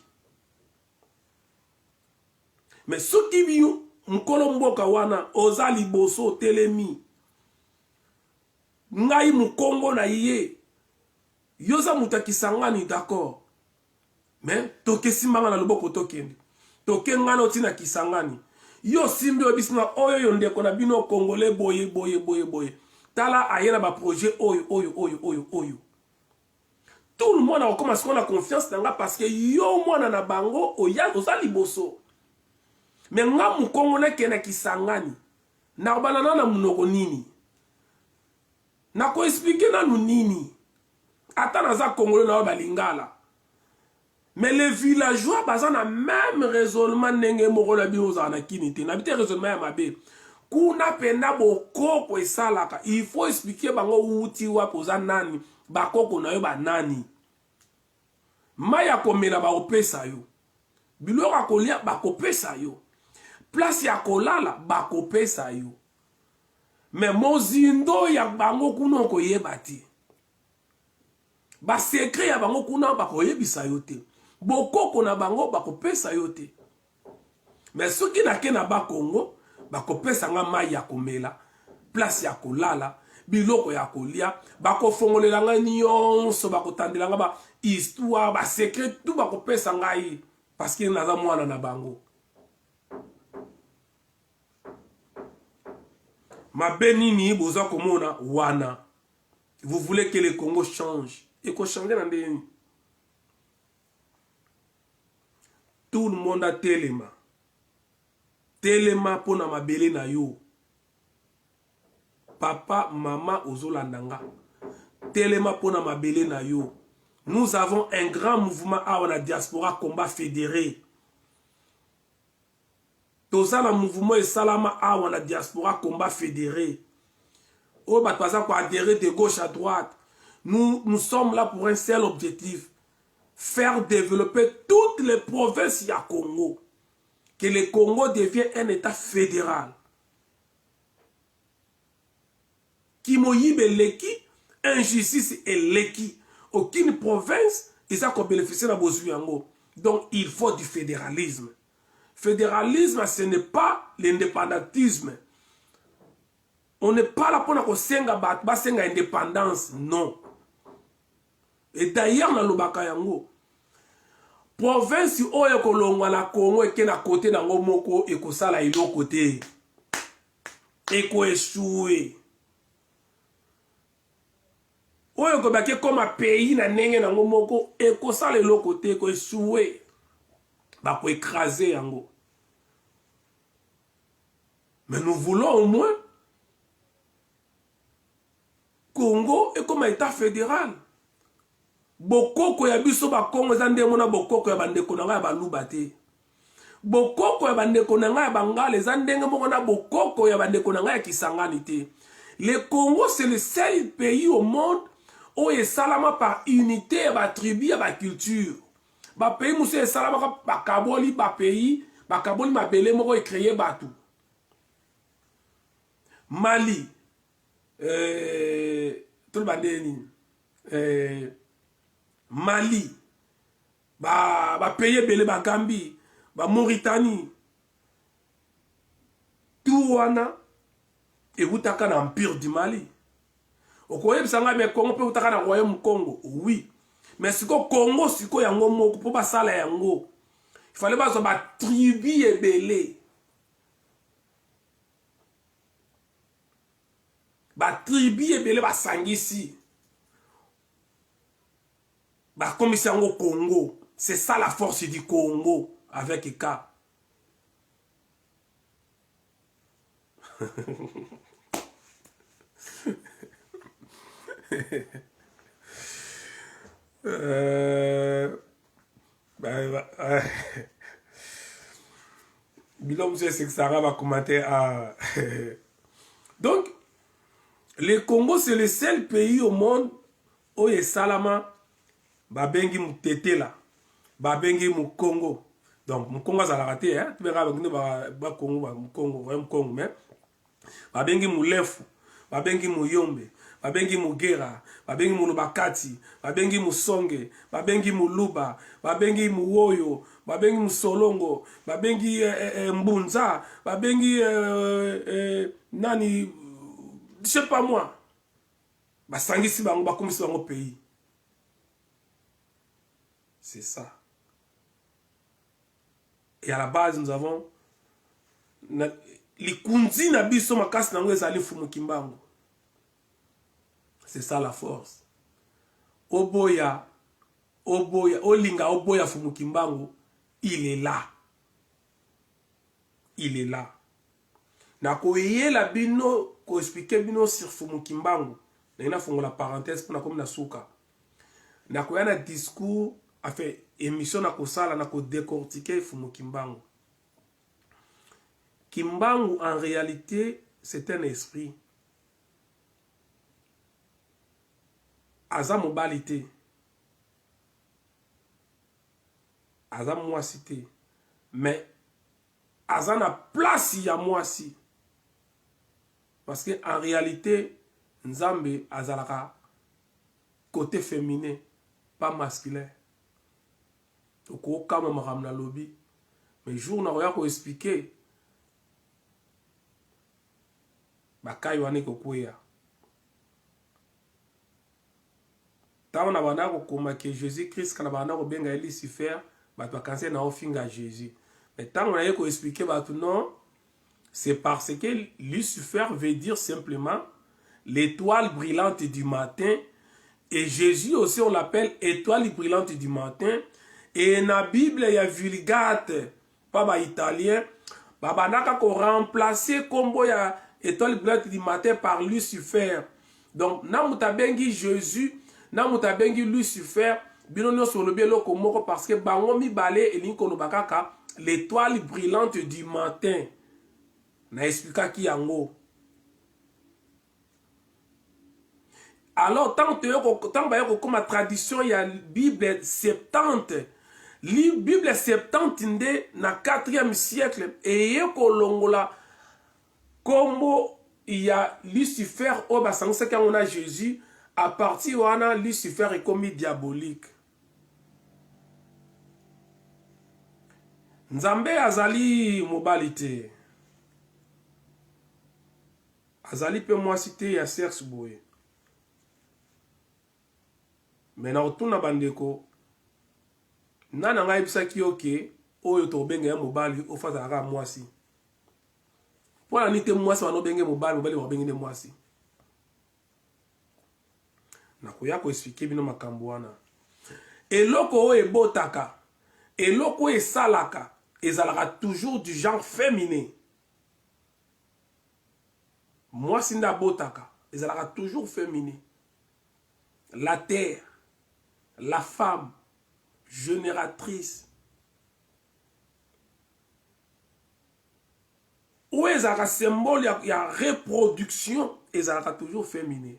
Mais ce qui vient, mkolo mboka wana, ozali boso telemi. Ngai mukongo na iye. Yoza mutakisangani d'accord. Mais toke simbanga na loboko tokende. Toke ngana otina kisangani. Yo simbi obisina oyo yondeko na bino congolais boye. Tala ayena ba projet oyo. Tout le monde a commencé à confiance dans nga parce que yo mwana na bango oya ozali boso. Mais nga mukongo na kena kisangani. Na banana na munoko nini. Na ko expliquer na nini. Ata na za congolais na balingala. Mais les villageois bazan na même raisonnement nenge moko la bioza na kinité. Na bité raisonnement ya mabe. Kuna penda bokoko esalaka. Il faut expliquer bango uti wapoza nani. Bakoko na yo ba nani. Maya komela ba opesa yo. Biloko akolia bakopesa yo. Place ya kolala bakopesa yo. Mais mozindo ya bango kuno koyeba te. Ba secret ya bango kuna bakoyebisa yo te. Bokoko na bango bakopesa yo te. Mais soki na ke na ba Congo bakopesa nga mai ya komela, place ya kolala, biloko ya kolia, bakofongolela nga nyonso, bakotandela nga ba histoire, ba secret tout bakopesa ngai parce que naza mwana na bango. Mabe nini boza komona wana. Vous voulez que le Congo change. Et qu'on change dans des... Tout le monde a téléma. Téléma pour na mabele na yo. Papa, maman, ozolandanga. Téléma pour na mabele na yo. Nous avons un grand mouvement à la diaspora combat fédéré. Tout ça, le mouvement est salama à la diaspora combat fédéré. Oh, bah, par exemple, adhérer de gauche à droite. Nous sommes là pour un seul objectif. Faire développer toutes les provinces du Congo. Que le Congo devienne un État fédéral. Qui moyibe leki, injustice et leki. Aucune province, ils ont bénéficié de Bozuyango. Donc, il faut du fédéralisme. Fédéralisme, ce n'est pas l'indépendantisme. On n'est pas là pour senga indépendance, non. Et d'ailleurs, dans le Bakayango, province oyo kolongwa na Congo eke na côté na ngomoko ekosala ilo côté. Eko échoué. Oyo ko bake comme pays na nenge na ngomoko ekosala ilo côté eko échoué. Ba ko écraser yango. Mais nous voulons au moins Congo est comme un État fédéral. Bokoko ya biso ba Congo zande mona bokoko ya bandeko na ya baluba te. bokoko ya bandeko na ngai ya bangala eza ndenge moko na bokoko ya bandeko na ngai ya Kisangani te. Le Congo c'est le seul pays au monde où esalama par unité ya batribu ya baculture. Bapays mosusu esalamaka bakaboli bapays bakaboli mabele moko ekreye bato. Mali tout le bandeni Mali pays belé ba Gambie ba Mauritanie tout wana et utaka na empire du Mali okoye bisanga me Congo pe utaka na royaume Congo oui mais siko Congo siko yango moko po ba sala yango il fallait ba so ba tribu ebele ba tribu ebele ba sangisi ba komisi yango Congo. C'est ça la force du Congo avec K. Bilom c'est que Sarah va commenter à... Donc, le Congo c'est le seul pays au monde où il y a Salama, Babengi Moutete là. Babengi mu Congo. Donc mu Congo ça l'a raté hein. Tu verras ba Congo ba Congo vraiment Congo mais babengi mu Lefu, babengi mu Yombe, babengi mu Gera, babengi mu Lubakati, babengi mu Songe, babengi mu Luba, babengi mu Woyo, babengi mu Solongo, babengi Mbunza, babengi nani je sais pas moi. Basangisi bango bakomisi bango pays. C'est ça. Et à la base, nous avons les Kunzi na biso makasi nango ezali fumu kimbangu. C'est ça la force. Oboya, olinga oboya fumu kimbangu, il est là. Il est là. Na koye la bino ko expliquer bino sur fumu kimbangu. Na ina fongo la parenthèse pour na comme na suka. Na koya na discours a fait émission na kosala na ko décortiquer fumu kimbangu. Kimbangu en réalité c'est un esprit. Aza mobilité. Aza moissité. Mais aza na place ya moisi. Parce que en réalité Nzambe azalaka côté féminin, pas masculin. Oko kama maramna lobby. Mais jour na roya ko expliquer. Bakai wane ko kuya. Tant na bana ko koma que Jésus-Christ kana bana ko benga Lucifer, ba to kanse na ofinga Jésus. Mais tant on a ko expliquer ba tout non, c'est parce que Lucifer veut dire simplement l'étoile brillante du matin. Et Jésus aussi, on l'appelle étoile brillante du matin. Et dans la Bible, il y a Vulgate, pas bah, italien. Bah, naka ko remplacer comme ya étoile brillante du matin par Lucifer. Donc, na mutabengi Jésus, na mutabengi Lucifer, binono sur le bielo komoko parce que bango mi balé et linko bakaka l'étoile brillante du matin. Na expliquer qui yango. Alors, tant que comme la tradition, il y a la Bible 70. La Bible 70 na 4e siècle. Et il y a comme il y a Lucifer, au basang, c'est quand on a Jésus, à partir où on a Lucifer est comme diabolique. Nzambe azali mobilité. Azali peut moi citer ya Serge Boye. Mais na retourne na bandeko nana ngai bisaki oke oyo to benga ya mobali ofaza ka mwasi pona nite mwasi wana benge mobali wa benge ne mwasi na koya ko expliquer bino makambo wana eloko o ebotaka eloko esalaka ezalaka toujours du genre féminin mwasi nda botaka ezalaka toujours féminin la terre. La femme génératrice. pourquoi ezalaka symbole ya reproduction ezalaka toujours féminin.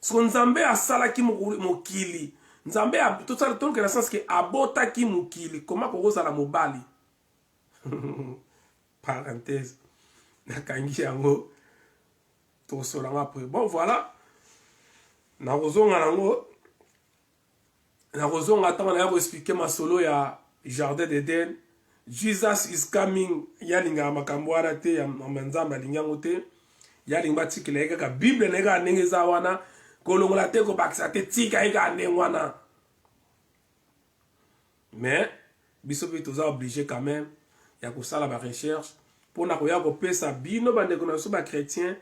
So nzambe asalaki mokili nzambe tosala tonke na sens ke abotaki mokili koma kokozala mobali. Parenthèse nakangi yango tosolanga après. Bon voilà nakozonga nango nakozonga ntango na ya koexplike masolo ya Jardin d'Eden. Jesus is coming yalinga makambo wana te ya nzambe alingi yango te yalingi batikela ye kaka bible na ye kaka ndenge eza wana kolongola te kobakisa te tika ye kaka ndenge wana. Mais biso mpe toza obligé quand même ya kosala barecherche mpona koya kopesa bino bandeko na biso bachrétien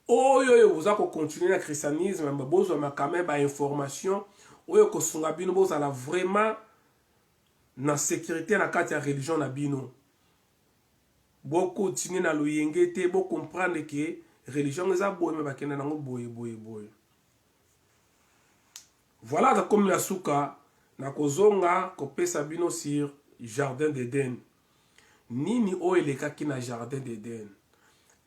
oyo boza kocontinue na christianisme bozwama quand même bainformation oyo kosunga bino bozala vraiment na sécurité na kati ya religion na bino. Bokontinue na loyenge te bocomprendre ke religion eza boye me bakende nango boye boye boye. Voilà da komi na suka na kozonga kopesa bino sur Jardin d'Eden. Nini oyo elekaki na Jardin d'Eden?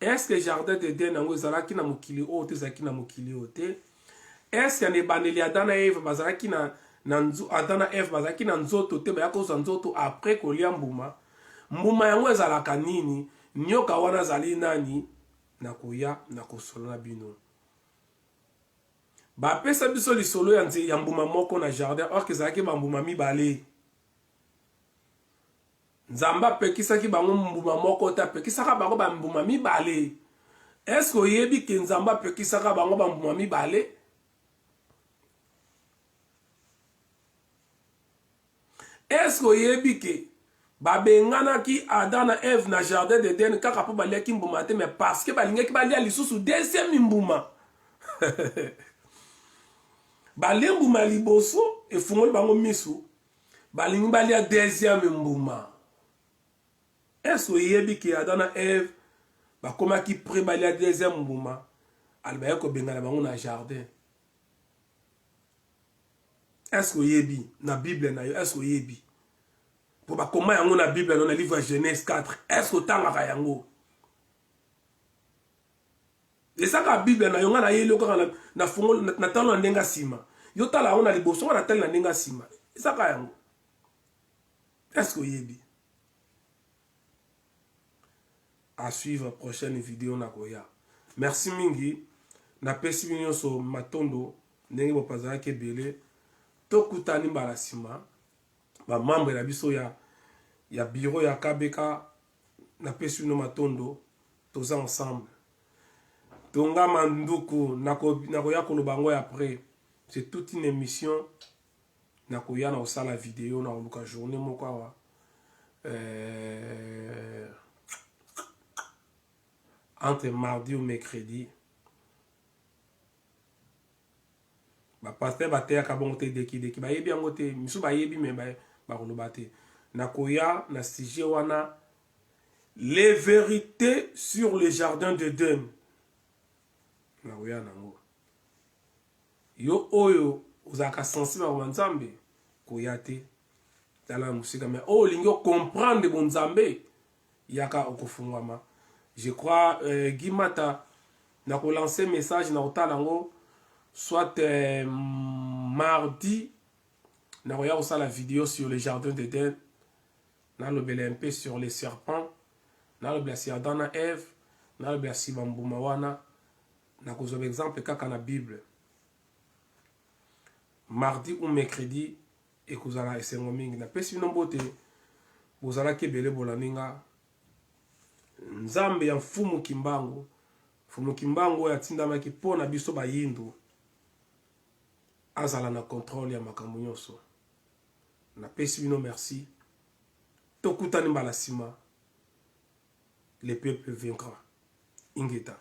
Est-ce que Jardin d'Eden nango ezalaki na mokili oyo te ezalaki na mokili oyo te? Est-ce que nebandeli Adam na Eve bazalaki na Adam na Eve bazalaki na nzoto te baya kozwa nzoto après kolia mbuma? Mbuma yango ezalaka nini? Nyoka wana zali nani? Nakoya na kosolo na bino. Bapesa biso lisolo ya mbuma moko na jardin or kezalaki bambuma mibale. Nzamba pekisaki bango mbuma moko ta pekisaka bango bambuma mibale. Est-ce que oyebi ke Nzamba pekisaka bango bambuma mibale? Est-ce que oyebi ke babenganaki Adam na Eve na Jardin d'Eden kaka po baliaki mbuma te mais parce que balingaki balia lisusu deuxième mbuma. Balia mbuma liboso efungoli bango misu balingi balia deuxième mbuma. Est-ce que oyebi ke Adam na Eve bakomaki pré balia deuxième mbuma alibaya kobengana bango na jardin? Est-ce que oyebi na Bible na yo? Est-ce que oyebi pour bakoma yango na Bible na livre Genèse 4? Est-ce que otangaka yango? Esaka Bible na yo nga na yeli kaka na fungo na talo na ndenga sima yo tala yango na liboso na tala na ndenga sima esaka yango? Est-ce que oyebi? À suivre prochaine vidéo na koya. Merci mingi na pesi bino so matondo ndenge bopazala ke belé tokutani mbala sima ba membre na biso ya bureau ya Kabeka na pesi bino matondo toza ensemble tonga manduku nakoya koloba ngo après. C'est toute une émission nakoya na osala vidéo na oluka journée moko awa entre mardi ou mercredi. Pasteur bateyaka bongo te deki bayebi yango te misu bayebi me bakoloba te. Nakoya na sujet wana les vérités sur le Jardin d'Eden. Nakoya nango yo oyo ozaka sensible kwa Nzambe koya te tala musika mais oyo lingi comprendre bon Nzambe yaka okofungwama. Je crois Guimata na ko lancer message na otalango soit mardi na koya osa la vidéo sur le Jardin d'Eden na lobele un peu sur les serpents na lobele si Adam na Eve na lobele si bambuma wana na kozo exemple kaka na Bible mardi ou mercredi et kozala esengo mingi na pesi nombote bozala kebele bolaninga Nzambe ya mfumu kimbangu ya tindamaki pona biso bayindu azala na contrôle ya makambo nyonso. Na pesi bino merci tokutani mbala sima le peuple vaincra ingeta.